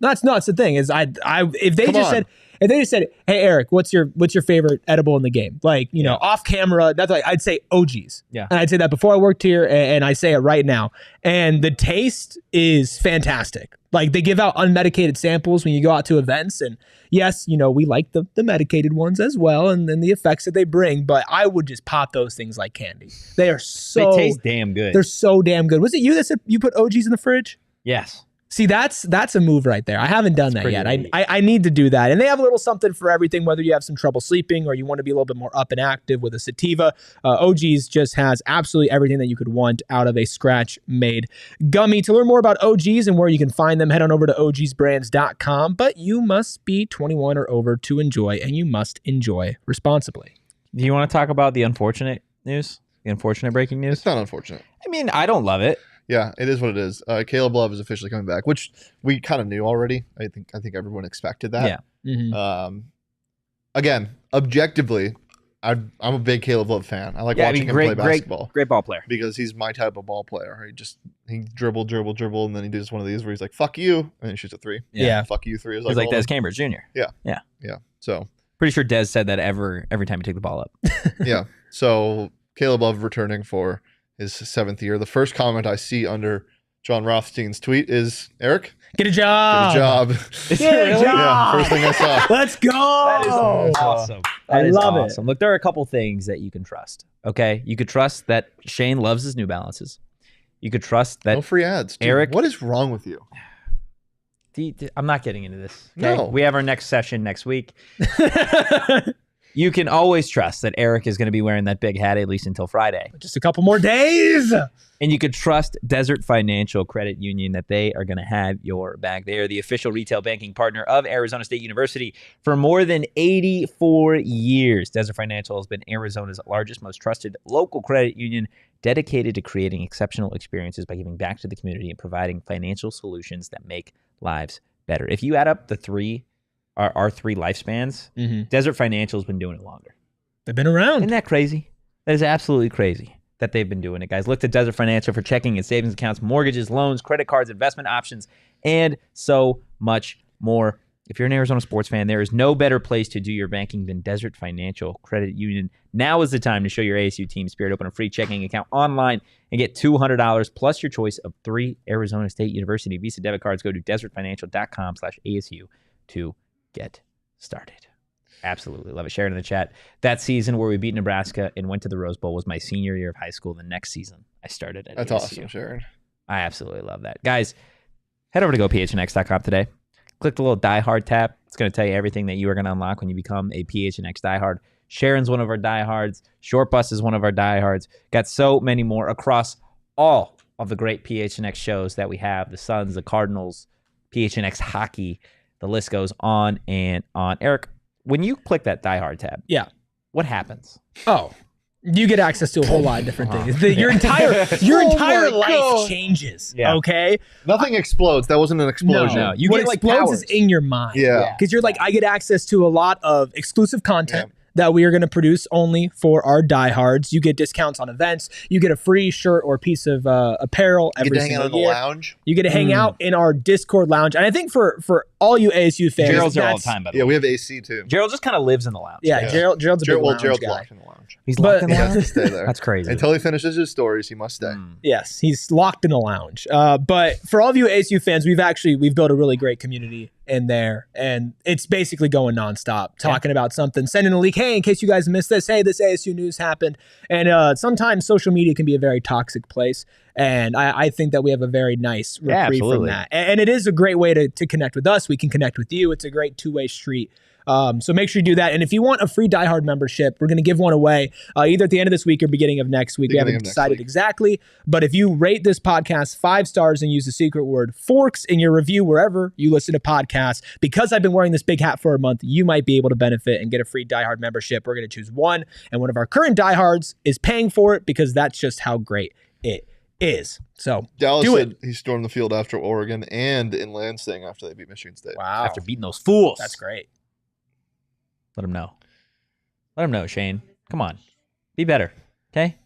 that's the thing is if they
Come
just
on.
said, if they just said, hey Eric, what's your favorite edible in the game? Like, you know, off camera, that's like I'd say OGs.
Yeah.
And I'd say that before I worked here, and I say it right now. And the taste is fantastic. Like they give out unmedicated samples when you go out to events, and yes, you know, we like the medicated ones as well, and then the effects that they bring. But I would just pop those things like candy. They are so
They taste damn good.
they're so damn good. Was it you that said you put OGs in the fridge?
Yes.
See, that's a move right there. I haven't done that
pretty
yet.
neat.
I need to do that. And they have a little something for everything, whether you have some trouble sleeping or you want to be a little bit more up and active with a sativa. OGs just has absolutely everything that you could want out of a scratch-made gummy. To learn more about OGs and where you can find them, head on over to ogsbrands.com. But you must be 21 or over to enjoy, and you must enjoy responsibly.
Do you want to talk about the unfortunate news? The unfortunate breaking news?
It's not unfortunate.
I mean, I don't love it.
Yeah, it is what it is. Caleb Love is officially coming back, which we kind of knew already. I think everyone expected that.
Yeah.
Mhm.
Again, objectively, I'm a big Caleb Love fan. I like watching him play basketball
Great ball player.
because he's my type of ball player. He dribble, and then he does one of these where he's like, "Fuck you," and then he shoots a 3.
Yeah.
Fuck you 3 is
He's like
all
Des
of them.
Cambridge Jr.
Yeah. So
Pretty sure Des said that every time you take the ball up.
yeah. So Caleb Love returning for his 7th year. The first comment I see under John Rothstein's tweet is, Eric,
Get a
get
job.
a job.
Get a
Yeah,
job.
first thing I saw.
Let's go.
That is awesome.
I
That is
love it.
awesome. Look, there are a couple things that you can trust. Okay, you could trust that Shane loves his New Balances. You could trust that
No free ads. Dude,
Eric-
what is wrong with you?
I'm not getting into this. Okay?
No.
We have our next session next week. You can always trust that Eric is going to be wearing that big hat at least until Friday.
Just a couple more days.
And you could trust Desert Financial Credit Union that they are going to have your back. They are the official retail banking partner of Arizona State University for more than 84 years. Desert Financial has been Arizona's largest, most trusted local credit union, dedicated to creating exceptional experiences by giving back to the community and providing financial solutions that make lives better. If you add up our 3 lifespans, Desert Financial has been doing it longer.
They've been around.
Isn't that crazy? That is absolutely crazy that they've been doing it, guys. Look to Desert Financial for checking and savings accounts, mortgages, loans, credit cards, investment options, and so much more. If you're an Arizona sports fan, there is no better place to do your banking than Desert Financial Credit Union. Now is the time to show your ASU team spirit. Open a free checking account online and get $200 plus your choice of 3 Arizona State University Visa debit cards. Go to desertfinancial.com/ASU to get started. Absolutely love it. Share it in the chat. That season where we beat Nebraska and went to the Rose Bowl was my senior year of high school. The next season, I started at
That's
ASU.
awesome, Sharon.
I absolutely love that. Guys, head over to gophnx.com today. Click the little Die Hard tab. It's going to tell you everything that you are going to unlock when you become a PHNX diehard. Sharon's one of our diehards. Short Bus is one of our diehards. Got so many more across all of the great PHNX shows that we have. The Suns, the Cardinals, PHNX hockey. The list goes on and on. Eric, when you click that Die Hard tab,
Yeah.
what happens?
Oh, you get access to a whole lot of different things. Your entire life changes.
Yeah.
Okay.
Nothing explodes. That wasn't an explosion.
No. You
what
get, like,
explodes
powers.
is in your mind.
Yeah.
Because you're like, I get access to a lot of exclusive content that we are going to produce only for our diehards. You get discounts on events. You get a free shirt or piece of apparel every
You get to hang out in
single
the
year.
lounge.
You get to hang out in our Discord lounge. And I think for all you ASU fans,
Gerald's there all the time, by the
Yeah,
way.
we have AC too.
Gerald just kind of lives in the lounge.
Yeah,
Yeah.
Gerald's a big lounge
Gerald's
guy.
locked in the lounge.
He's
But-
locked in the
He has
lounge?
to stay there.
That's crazy.
Until he finishes his stories, he must stay.
Yes, he's locked in the lounge. But for all of you ASU fans, we've built a really great community in there, and it's basically going nonstop, talking about something, sending a leak. Hey, in case you guys missed this, hey, this ASU news happened. And sometimes social media can be a very toxic place, and I think that we have a very nice reprieve from
absolutely.
that. And it is a great way to connect with us. We can connect with you. It's a great two-way street. So make sure you do that. And if you want a free Die Hard membership, we're going to give one away either at the end of this week or beginning of next week.
Beginning
We
of
haven't
next
decided
week.
exactly. But if you rate this podcast 5 stars and use the secret word forks in your review wherever you listen to podcasts, because I've been wearing this big hat for a month, you might be able to benefit and get a free Die Hard membership. We're going to choose one. And one of our current diehards is paying for it because that's just how great it is. So
Dallas
do
said
it.
he stormed the field after Oregon and in Lansing after they beat Michigan State.
Wow.
After beating those fools.
That's great.
Let him know. Let him know, Shane. Come on. Be better. Okay?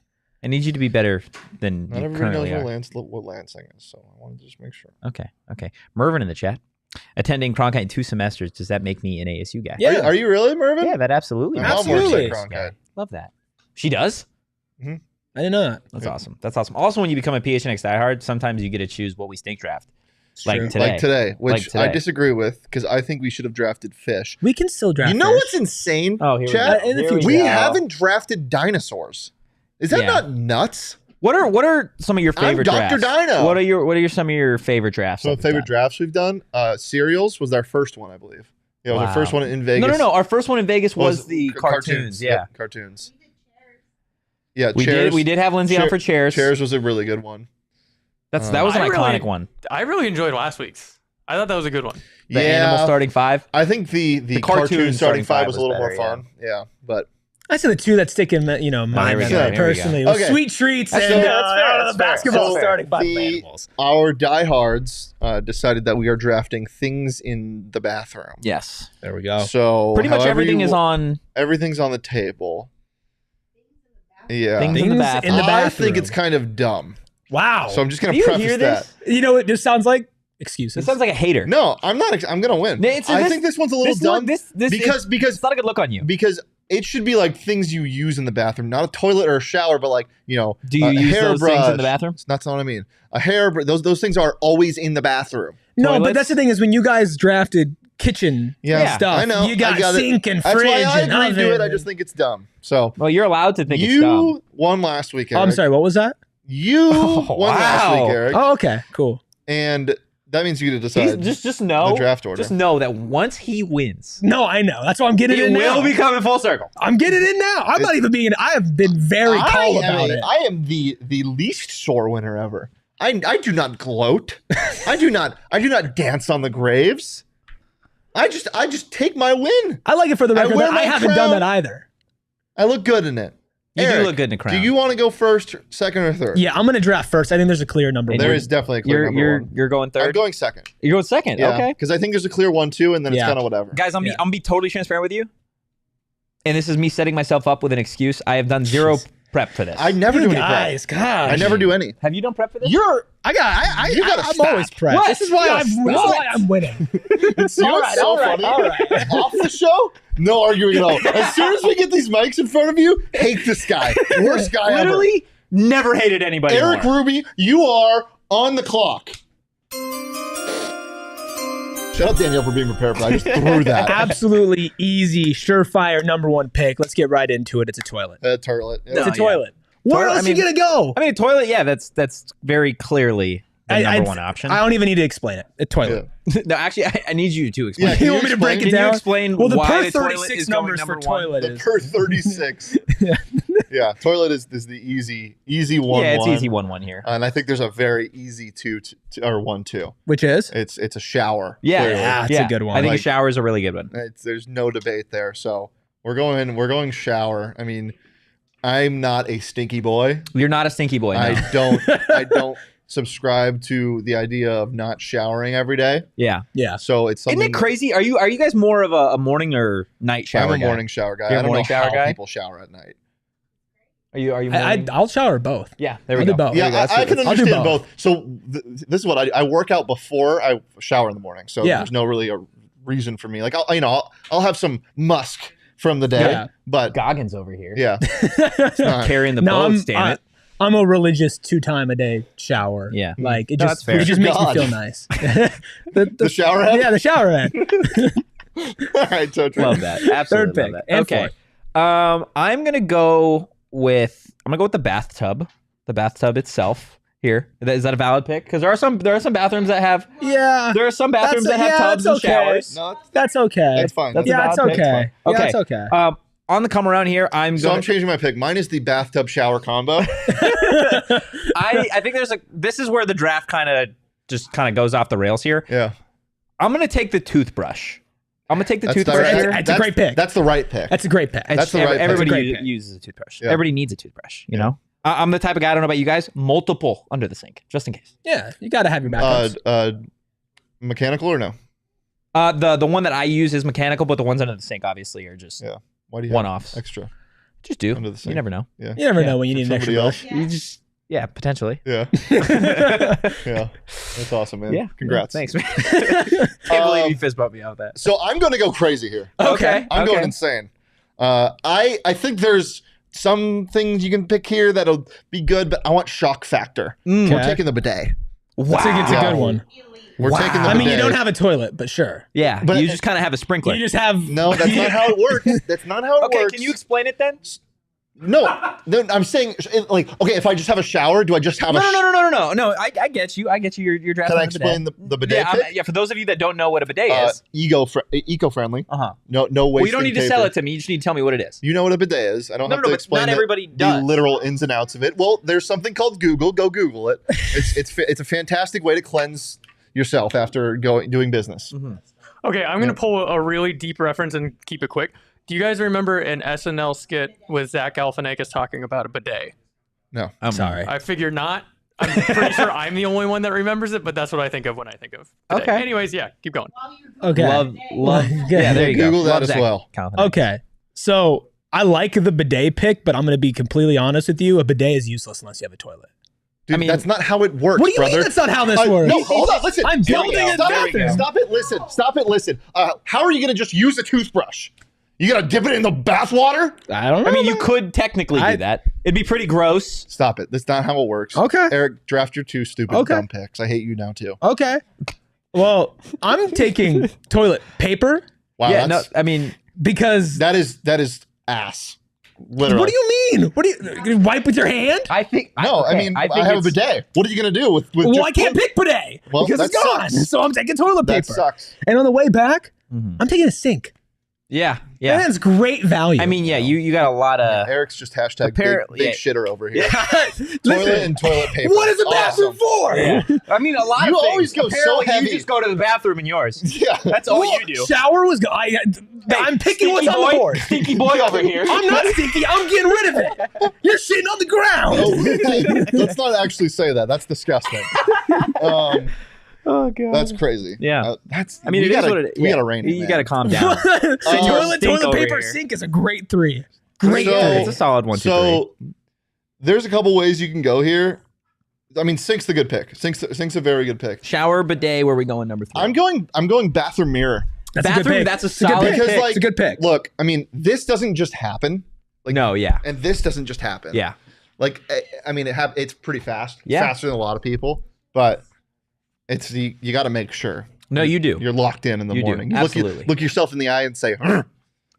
I need you to be better than
Not
you
everybody knows
currently are.
what Lansing is, so I wanted to just make sure.
Okay. Mervin in the chat. Attending Cronkite in 2 semesters, does that make me an ASU guy?
Yeah.
Are you really, Mervin?
Yeah, that absolutely.
My
makes
mom
me an
works at
Absolutely.
ASU guy.
Cronkite.
Love that. She does?
I did not.
That's
Yeah.
awesome. That's awesome. Also, when you become a PHNX diehard, sometimes you get to choose what we stink draft.
It's
Like
true.
today.
Like today, which
Like today.
I disagree with because I think we should have drafted fish.
We can still draft.
You know
fish.
what's insane?
Oh, here
Chad?
we go.
In the
Here
future.
We
go.
haven't drafted dinosaurs. Is that
Yeah.
not nuts?
What are some of your
I'm
favorite
Dr.
drafts?
Dino.
What are some of your favorite drafts?
So
that
the
we've
favorite
done?
drafts we've done, cereals was our first one, I believe. Yeah, it was
Wow.
our first one in Vegas.
No. Our first one in Vegas was the
c-
cartoons. Yeah.
Yep, cartoons. Yeah,
We
chairs.
did have Lindsay on for chairs.
Chairs was a really good one.
That was an
I
iconic
really-
one.
I really enjoyed last week's. I thought that was a good one.
The
yeah,
animal starting 5.
I think the
cartoon
cartoon starting five was a
was
little more
better,
fun. Yeah, but
I say the two that stick in, my
here we
memory
go, here we go.
personally. was
Okay.
Sweet treats
That's
and
fair, that's fair,
the
that's fair.
basketball
So
starting by
the-
animals.
our diehards decided that we are drafting things in the bathroom.
Yes.
There we go.
So
Pretty much
however
everything
you
is on
everything's on the table. Yeah,
things in the
Things
bathroom.
in the
I
bathroom.
think it's kind of dumb.
Wow.
So I'm just
Do
gonna
you
preface
hear
that.
this?
you know what this sounds like? Excuses.
This sounds like a hater.
No, I'm not. I'm gonna win.
No, it's-
I
this-
think this one's a little
This
dumb
look, this
because
it's not a good look on you.
because it should be like things you use in the bathroom, not a toilet or a shower, but like
Do you
a
use those things in
hairbrush.
the bathroom?
That's not what I mean. A hairbrush. Those things are always in the bathroom.
no, but
toilets?
that's the thing is when you guys drafted kitchen
Yeah,
stuff,
I know.
you got
I got it.
sink and
That's
fridge
why I
and
agreed to it. I
oven.
just think it's dumb. So
Well, you're allowed to think it's dumb.
you won last week,
Oh,
Eric.
I'm sorry. What was that?
You won last
wow.
week, Eric,
Oh, okay. Cool.
and that means you get to
He's,
decide
just know.
the draft order.
Just know that once he wins,
No, I know. That's why I'm getting
it
in
will
now.
be coming full circle.
I'm getting in now. I'm not even being. I have been very calm about it.
I am the least sore winner ever. I do not gloat. I do not dance on the graves. I just take my win.
I like it for the
I
record
wear
that
my
I haven't
crown.
done that either.
I look good in it.
You
Eric,
do look good in a crown.
Do you want to go first, second, or third?
Yeah, I'm gonna draft first. I think there's a clear number
And
one.
There is definitely a clear number one.
You're going
I'm
third.
going second.
You're going second.
Yeah,
Okay,
because I think there's a clear 1-2, and then it's
Yeah.
kind of whatever.
guys, I'm
Yeah.
be totally transparent with you. And this is me setting myself up with an excuse. I have done zero prep for this.
I never
You
do any
guys,
prep.
gosh.
I never do any.
Have you done prep for this?
You
I'm
gotta
always
stop.
prepped.
What?
This is why
Yes.
this is why I'm winning.
It's you know what's so funny.
all right.
Off the show, no arguing at all. As soon as we get these mics in front of you, hate this guy. Worst guy ever.
Literally never hated anybody
Erik
more.
Ruby, you are on the clock. Shout out Danielle for being prepared, but I just threw that.
Absolutely easy, surefire number one pick. Let's get right into it. It's a toilet.
Toilet.
It's
No,
a
yeah.
toilet. Where
Toilet,
else
I
you
mean-
gonna go?
I mean, a toilet. Yeah, that's very clearly the number one option.
I don't even need to explain it. A toilet.
No, actually, I need you to explain.
Yeah,
it.
can
You want me to break it
Can you
down?
explain
Well, the
why
per
the toilet
36
is going
numbers for
number one?
toilet
The
is.
per 36. Yeah, toilet is the easy 1-1.
Yeah, it's easy 1-1 here.
And I think there's a very easy 2 or 1-2.
Which is?
It's a shower.
Yeah,
clearly.
Yeah, it's a good one.
I think
Like-
a shower is a really good one.
There's no debate there. So we're going shower. I mean, I'm not a stinky boy.
You're not a stinky boy. No.
I don't subscribe to the idea of not showering every day.
Yeah.
So it's something.
Isn't it crazy? Are you guys more of a morning or night shower
I'm a
guy?
morning shower guy.
You're a
I don't know
morning shower
how
guy?
people shower at night.
Are you morning?
I'll shower both.
Yeah, there we
I'll
go.
do both.
Yeah, I can
I'll do
understand
both.
both. So this is what I work out before I shower in the morning. So
Yeah.
there's no really a reason for me. Like I'll have some musk from the day,
Yeah.
but
Goggins over here.
yeah, it's not.
Carrying the
No,
boats, damn it.
I'm a religious 2 time a day shower.
Yeah.
Like it
No, that's
just
fair.
it just makes me
God.
feel nice.
The shower head?
Yeah, the shower head.
All right, Totri.
Love that. Absolutely
Third
love
pick.
that.
And
Okay. I'm gonna go with the bathtub. The bathtub itself. Here. Is that a valid pick? Because there are some bathrooms that have
Yeah.
there are some bathrooms that have
yeah,
tubs and
that's okay.
showers.
No,
That's okay.
that's fine.
That's a
yeah, it's
valid pick.
okay.
That's
Yeah,
Okay.
it's okay.
On the come around here, I'm
So
going
I'm changing my pick. Mine is the bathtub shower combo.
I think this is where the draft kind of goes off the rails here.
Yeah,
I'm gonna take the toothbrush. I'm gonna take the
That's
toothbrush
the-
here.
That's a great pick.
That's the right pick.
That's a great pick.
That's the right pick.
Everybody
That's a great pick.
uses a toothbrush.
Yeah.
Everybody needs a toothbrush. You know. I'm the type of guy. I don't know about you guys. Multiple under the sink, just in case.
Yeah, you got to have your backups.
Mechanical or no?
The one that I use is mechanical, but the ones under the sink obviously are just
Yeah. Why do you
one-offs.
have extra?
Just do.
Under the sink.
You never know.
Yeah.
You never
Yeah.
know when you need an extra
Somebody
brush.
else.
You just potentially.
Yeah. Yeah. That's awesome, man.
Yeah.
Congrats.
Thanks, man. Can't believe you fist bumped me out with that.
So I'm going to go crazy here.
Okay.
I'm going insane. I think there's some things you can pick here that'll be good, but I want shock factor.
Mm.
We're
Okay.
taking the bidet.
Wow.
It's a good one.
We're taking the
I mean, you
bidet.
don't have a toilet, but sure.
Yeah,
But-
you just kind of have a sprinkler.
You just have.
No, that's not how it works. That's not how it
okay,
works.
can you explain it then?
No, I'm saying, like, okay, if I just have a shower, do I just have
No. I get you. You're drafting
Can I
the bidet.
explain the bidet pick?
Yeah, for those of you that don't know what a bidet is.
Eco-friendly.
Uh-huh.
No wasting
Well, you don't need to sell
paper.
it to me. You just need to tell me what it is.
You know what a bidet is. I don't have to
but
explain
not everybody
the
does.
literal ins and outs of it. Well, there's something called Google. Go Google it. It's a fantastic way to cleanse yourself after doing business.
Mm-hmm.
Okay, I'm going to pull a really deep reference and keep it quick. Do you guys remember an SNL skit with Zach Galifianakis talking about a bidet?
No.
I'm
Sorry.
I figure not. I'm pretty sure I'm the only one that remembers it, but that's what I think of when I think of bidet.
Okay.
Anyways, yeah, keep going.
Okay.
Love.
Okay.
Yeah, there you go.
Google that
Love
as
Zach
well.
Galifianakis.
Okay. So I like the bidet pick, but I'm going to be completely honest with you. A bidet is useless unless you have a toilet.
Dude,
I mean-
that's not how it works,
What do you
brother.
mean that's not how this works?
No, hold on. Listen.
I'm
Stop
building
it.
a
Stop
bathroom.
it. Stop it. Listen. Stop it. Listen. How are you going to just use a toothbrush? You got to dip it in the bath water?
I don't know.
I mean, you could technically do that. It'd be pretty gross.
Stop it. That's not how it works.
Okay.
Eric, draft your 2 stupid
Okay.
dumb picks. I hate you now, too.
Okay. Well, I'm taking toilet paper
Wow.
Yeah, no,
that's-
I mean,
because.
that is ass. Literally.
What do you mean? What do you wipe with your hand?
I think.
No, I mean, I have a bidet. What are you going to do with
Well,
just
I can't pick bidet
Well,
because it's
that
gone.
sucks.
So I'm taking toilet
That
paper.
sucks.
And on the way back,
Mhm.
I'm taking a sink.
Yeah.
And that's great value.
I mean, yeah, you got a lot of.
Eric's just hashtag
apparently-
big
yeah.
shitter over here.
Listen,
Toilet and toilet paper.
what is a bathroom
Awesome.
for?
I mean, a lot
You
of things.
always go so
Apparently,
heavy.
You just go to the bathroom in yours.
Yeah.
That's all
Well,
you do.
Shower was. I'm picking what's on the board.
Stinky boy over here.
I'm not stinky. I'm getting rid of it. You're shitting on the ground.
Let's not actually say that. That's disgusting.
Oh god.
That's crazy.
Yeah.
That's.
I mean,
we
it is
gotta,
what it is.
We gotta rein it.
You
man.
got to calm down.
Toilet
stink over
paper,
here.
sink is a great 3. Great
So-
three.
It's a solid 1, 2, 3.
So there's a couple ways you can go here. I mean, sink's the good pick. Sink's a very good pick.
Shower, bidet. Where are we going? Number 3.
I'm going bathroom mirror
That's a good
bathroom.
pick.
That's a
It's good
solid
pick.
because
pick.
like
It's a good pick.
Look, I mean, this doesn't just happen. Like
No, yeah,
and this doesn't just happen.
yeah.
Like I mean, it's pretty fast.
Yeah.
Faster than a lot of people, but it's you got to make sure.
No, you do.
You're locked in the
You do.
morning. You
Absolutely.
look yourself in the eye and say, "Huh."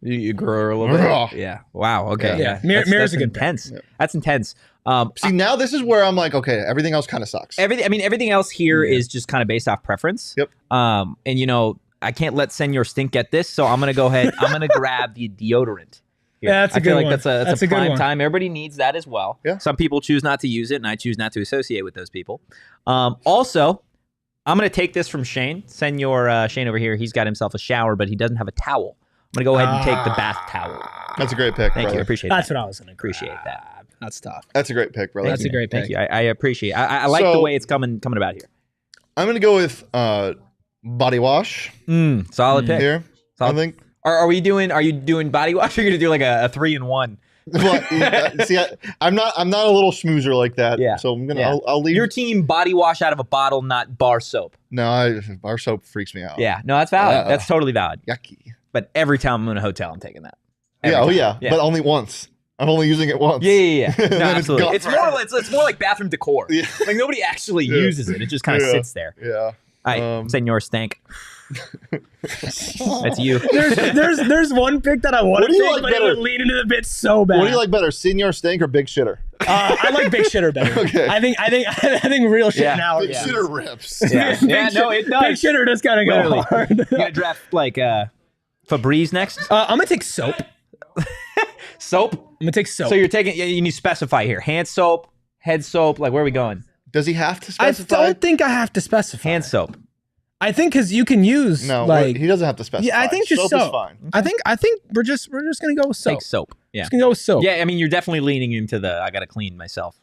You grow a little bit.
Ugh.
Yeah. Wow. Okay.
Yeah. Mirror's
That's
a good pick.
intense.
Yeah.
That's intense.
See, now this is where I'm like, okay, everything else kind of sucks.
Everything else here is just kind of based off preference.
Yep.
And I can't let Senor Stink get this, so I'm gonna go ahead. I'm gonna grab the deodorant. Here.
Yeah, that's a
I feel
good
like
one.
that's a
a good
prime
one.
time. Everybody needs that as well.
Yeah.
Some people choose not to use it, and I choose not to associate with those people. Also, I'm gonna take this from Shane. Senor Shane over here. He's got himself a shower, but he doesn't have a towel. I'm gonna go ahead and take the bath towel.
That's a great pick.
Thank you. I
brother.
appreciate
That's
that.
what I was going to
Appreciate that.
That's tough.
That's a great pick, brother.
That's a great pick.
Thank you. I appreciate it. I like the way it's coming about here.
I'm going to go with body wash
Solid pick.
here.
Solid.
I think.
Are you doing body wash or are you going to do like a 3-in-1?
Well, see, I'm not a little schmoozer like that.
Yeah.
So I'm gonna. I'll leave
your team body wash out of a bottle, not bar soap.
No, bar soap freaks me out.
Yeah. No, that's valid. That's totally valid.
Yucky.
But every time I'm in a hotel, I'm taking that.
Yeah. But only once. I'm only using it once.
Yeah. No,
Then
absolutely.
it's gone.
It's more like bathroom decor.
Yeah.
Like nobody actually uses it. It just kind of sits there.
Yeah.
All right, Senor Stank. That's you.
There's one pick that I want
What
to
do you
take,
like
but it
better?
would lean into the bit so bad.
What do you like better, Senior Stink or Big Shitter?
I like Big Shitter better.
Okay.
I think real shit now.
Big Shitter rips.
Yeah. No, it does.
Big Shitter does kind of go
Literally.
hard.
You gonna draft like Febreze next?
I'm gonna take soap.
Soap?
I'm gonna take soap.
So you're taking. You need to specify here. Hand soap, head soap. Like where are we going?
Does he have to
I
specify?
don't think I have to specify.
Hand soap.
I think because you can use
No,
like
he doesn't have to specify.
yeah. I think just
soap
soap.
is fine.
I think we're just gonna go with soap.
Take soap. Yeah.
Just gonna go with soap.
Yeah. I mean, you're definitely leaning into the. I gotta clean myself.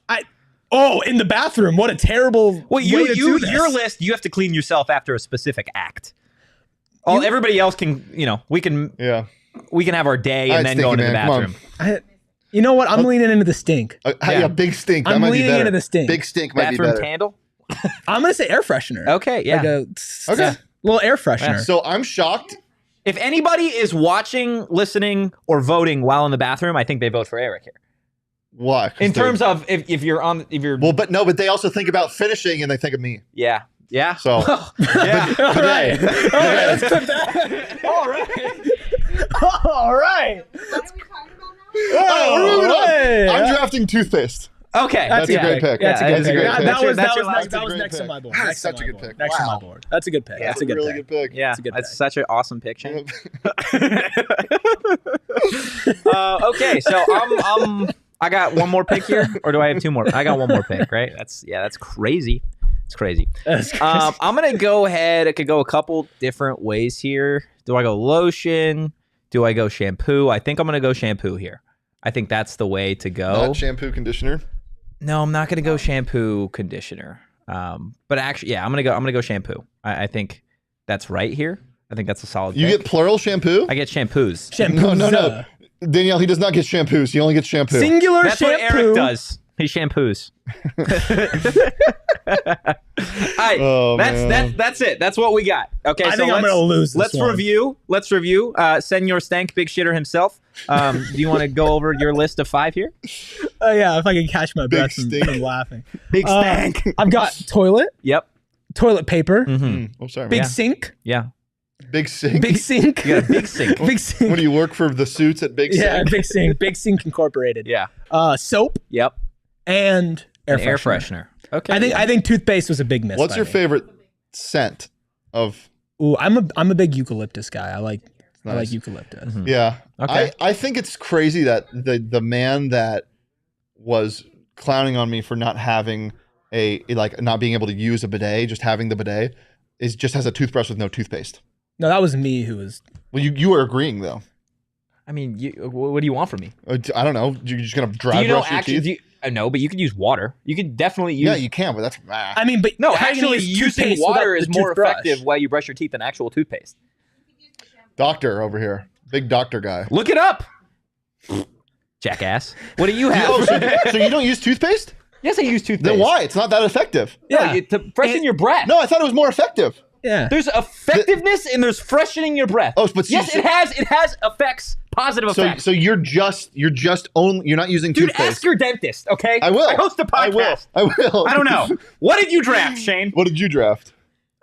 In the bathroom. What a terrible.
Well,
way to do this.
your list. You have to clean yourself after a specific act. Everybody else can. We can.
Yeah.
We can have our day and
All right,
then go
Stinky
into the
Man, come on.
bathroom.
You know what? I'm leaning into the stink.
Yeah, Big Stink. That
I'm
might be
leaning
better.
into the stink.
Big Stink might be
Bathroom
better.
candle.
I'm gonna say air freshener.
Okay. Yeah.
Like a
Okay.
little air freshener.
So I'm shocked.
If anybody is watching, listening, or voting while in the bathroom, I think they vote for Eric here.
Why? 'Cause
In
they're-
terms of if you're
Well, but they also think about finishing and they think of me.
yeah.
So
Yeah.
All right. Let's clip that. All right. All right.
Oh, I'm drafting toothpaste.
Okay.
That's a great pick.
That's a good
That's a
pick.
great
Yeah,
pick.
that was
That's your last-
that was
great
next
pick.
on my board.
That's
Next
such
on
a
my
good
board.
pick.
Next on
Wow.
my board. That's a good pick. That's a good
really
pick.
good pick.
Yeah,
That's a good
that's
pick.
such an awesome pick, Shane. Okay, so I got one more pick here, or do I have two more? I got one more pick, right? That's crazy. It's crazy.
That's crazy.
I'm gonna go ahead. I could go a couple different ways here. Do I go lotion? Do I go shampoo? I think I'm gonna go shampoo here. I think that's the way to go.
Not shampoo, conditioner.
No, I'm not gonna go shampoo, conditioner. But actually, yeah, I'm gonna go shampoo. I think that's right here. I think that's a solid.
You
pick.
get plural shampoo?
I get shampoos.
Shampoo.
No. Danielle, he does not get shampoos. He only gets shampoo.
Singular
That's
shampoo.
what Eric does. He shampoos. All right,
Oh, man.
that's it. That's what we got. Okay,
I think I'm gonna lose this
Let's
one.
review. Senor Stank, Big Shitter himself. Do you want to go over your list of 5 here?
Yeah, if I can catch my breath
stink.
from laughing.
Big Stank.
I've got toilet,
Yep.
toilet paper,
Oh, sorry.
big
man.
sink,
Yeah.
Big sink.
big sink.
You got a big sink.
Big sink.
What do you work for the suits at Big
Yeah,
Sink?
big sink. Big sink incorporated.
Yeah.
Soap
Yep.
and air
An air
freshener.
freshener. Okay.
I think toothpaste was a big miss.
What's
by
your
me.
favorite scent of?
Ooh, I'm a big eucalyptus guy. I like
Nice.
eucalyptus.
Yeah.
Okay.
I think it's crazy that the man that was clowning on me for not having not being able to use a bidet, just having the bidet, just has a toothbrush with no toothpaste.
No, that was me who was.
Well, you were agreeing though.
I mean, what do you want from me?
I don't know. You're just gonna dry
Do you know
brush your
actually?
teeth?
No, but you could use water. You could definitely use.
Yeah, you can, but that's
I mean, but
No,
how are you gonna
actually,
use
using
toothpaste
water
without
is
the
more
toothbrush?
effective while you brush your teeth than actual toothpaste.
doctor over here, big doctor guy.
Look it up, jackass. What do you have?
Oh, so you don't use toothpaste?
Yes, I use toothpaste.
Then why? It's not that effective.
Yeah.
To freshen your breath.
No, I thought it was more effective.
Yeah.
There's effectiveness and there's freshening your breath.
Oh, but
yes, it has effects, positive effects.
So you're not using
Dude,
toothpaste.
ask your dentist, okay?
I will.
I host a podcast.
I will.
I don't know. What did you draft, Shane?
What did you draft?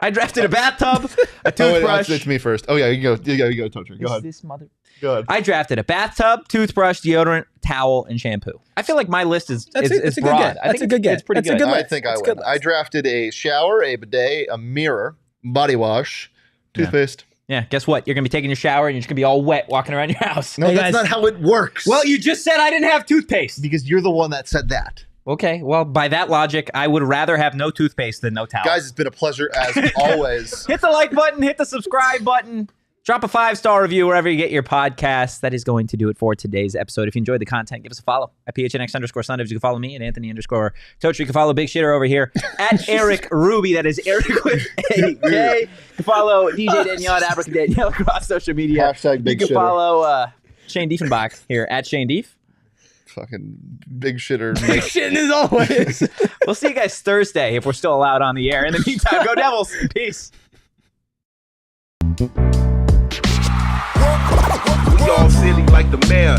I drafted a bathtub, a
Oh, wait,
toothbrush.
it's me first. Oh yeah, you go, Totri. Go ahead.
This mother.
Go ahead.
I drafted a bathtub, toothbrush, deodorant, towel, and shampoo. I feel like my list is
That's a good
broad.
get.
I
That's
think
a good get.
It's pretty
That's a
good.
good
I
list.
think I
That's a good
win.
list.
I drafted a shower, a bidet, a mirror, body wash, toothpaste.
Yeah, guess what? You're gonna be taking your shower and you're just gonna be all wet walking around your house.
No,
Hey,
that's
guys.
not how it works.
Well, you just said I didn't have toothpaste.
because you're the one that said that.
Okay, well, by that logic, I would rather have no toothpaste than no towel.
Guys, it's been a pleasure as always.
hit the like button, hit the subscribe button. Drop a 5-star review wherever you get your podcasts. That is going to do it for today's episode. If you enjoyed the content, give us a follow at PHNX _Sun Devils. You can follow me at Anthony _Totri. You can follow Big Shitter over here at Erik Ruby. That is Eric with a K. You can follow DJ Danielle at Abric Danielle across social media.
Hashtag Big
You can
Shitter.
follow Shane Dieffenbach here at Shane Dief.
Fucking big shitter.
Big shit as always.
We'll see you guys Thursday if we're still allowed on the air. In the meantime, go Devils. Peace.
We all silly like the mayor.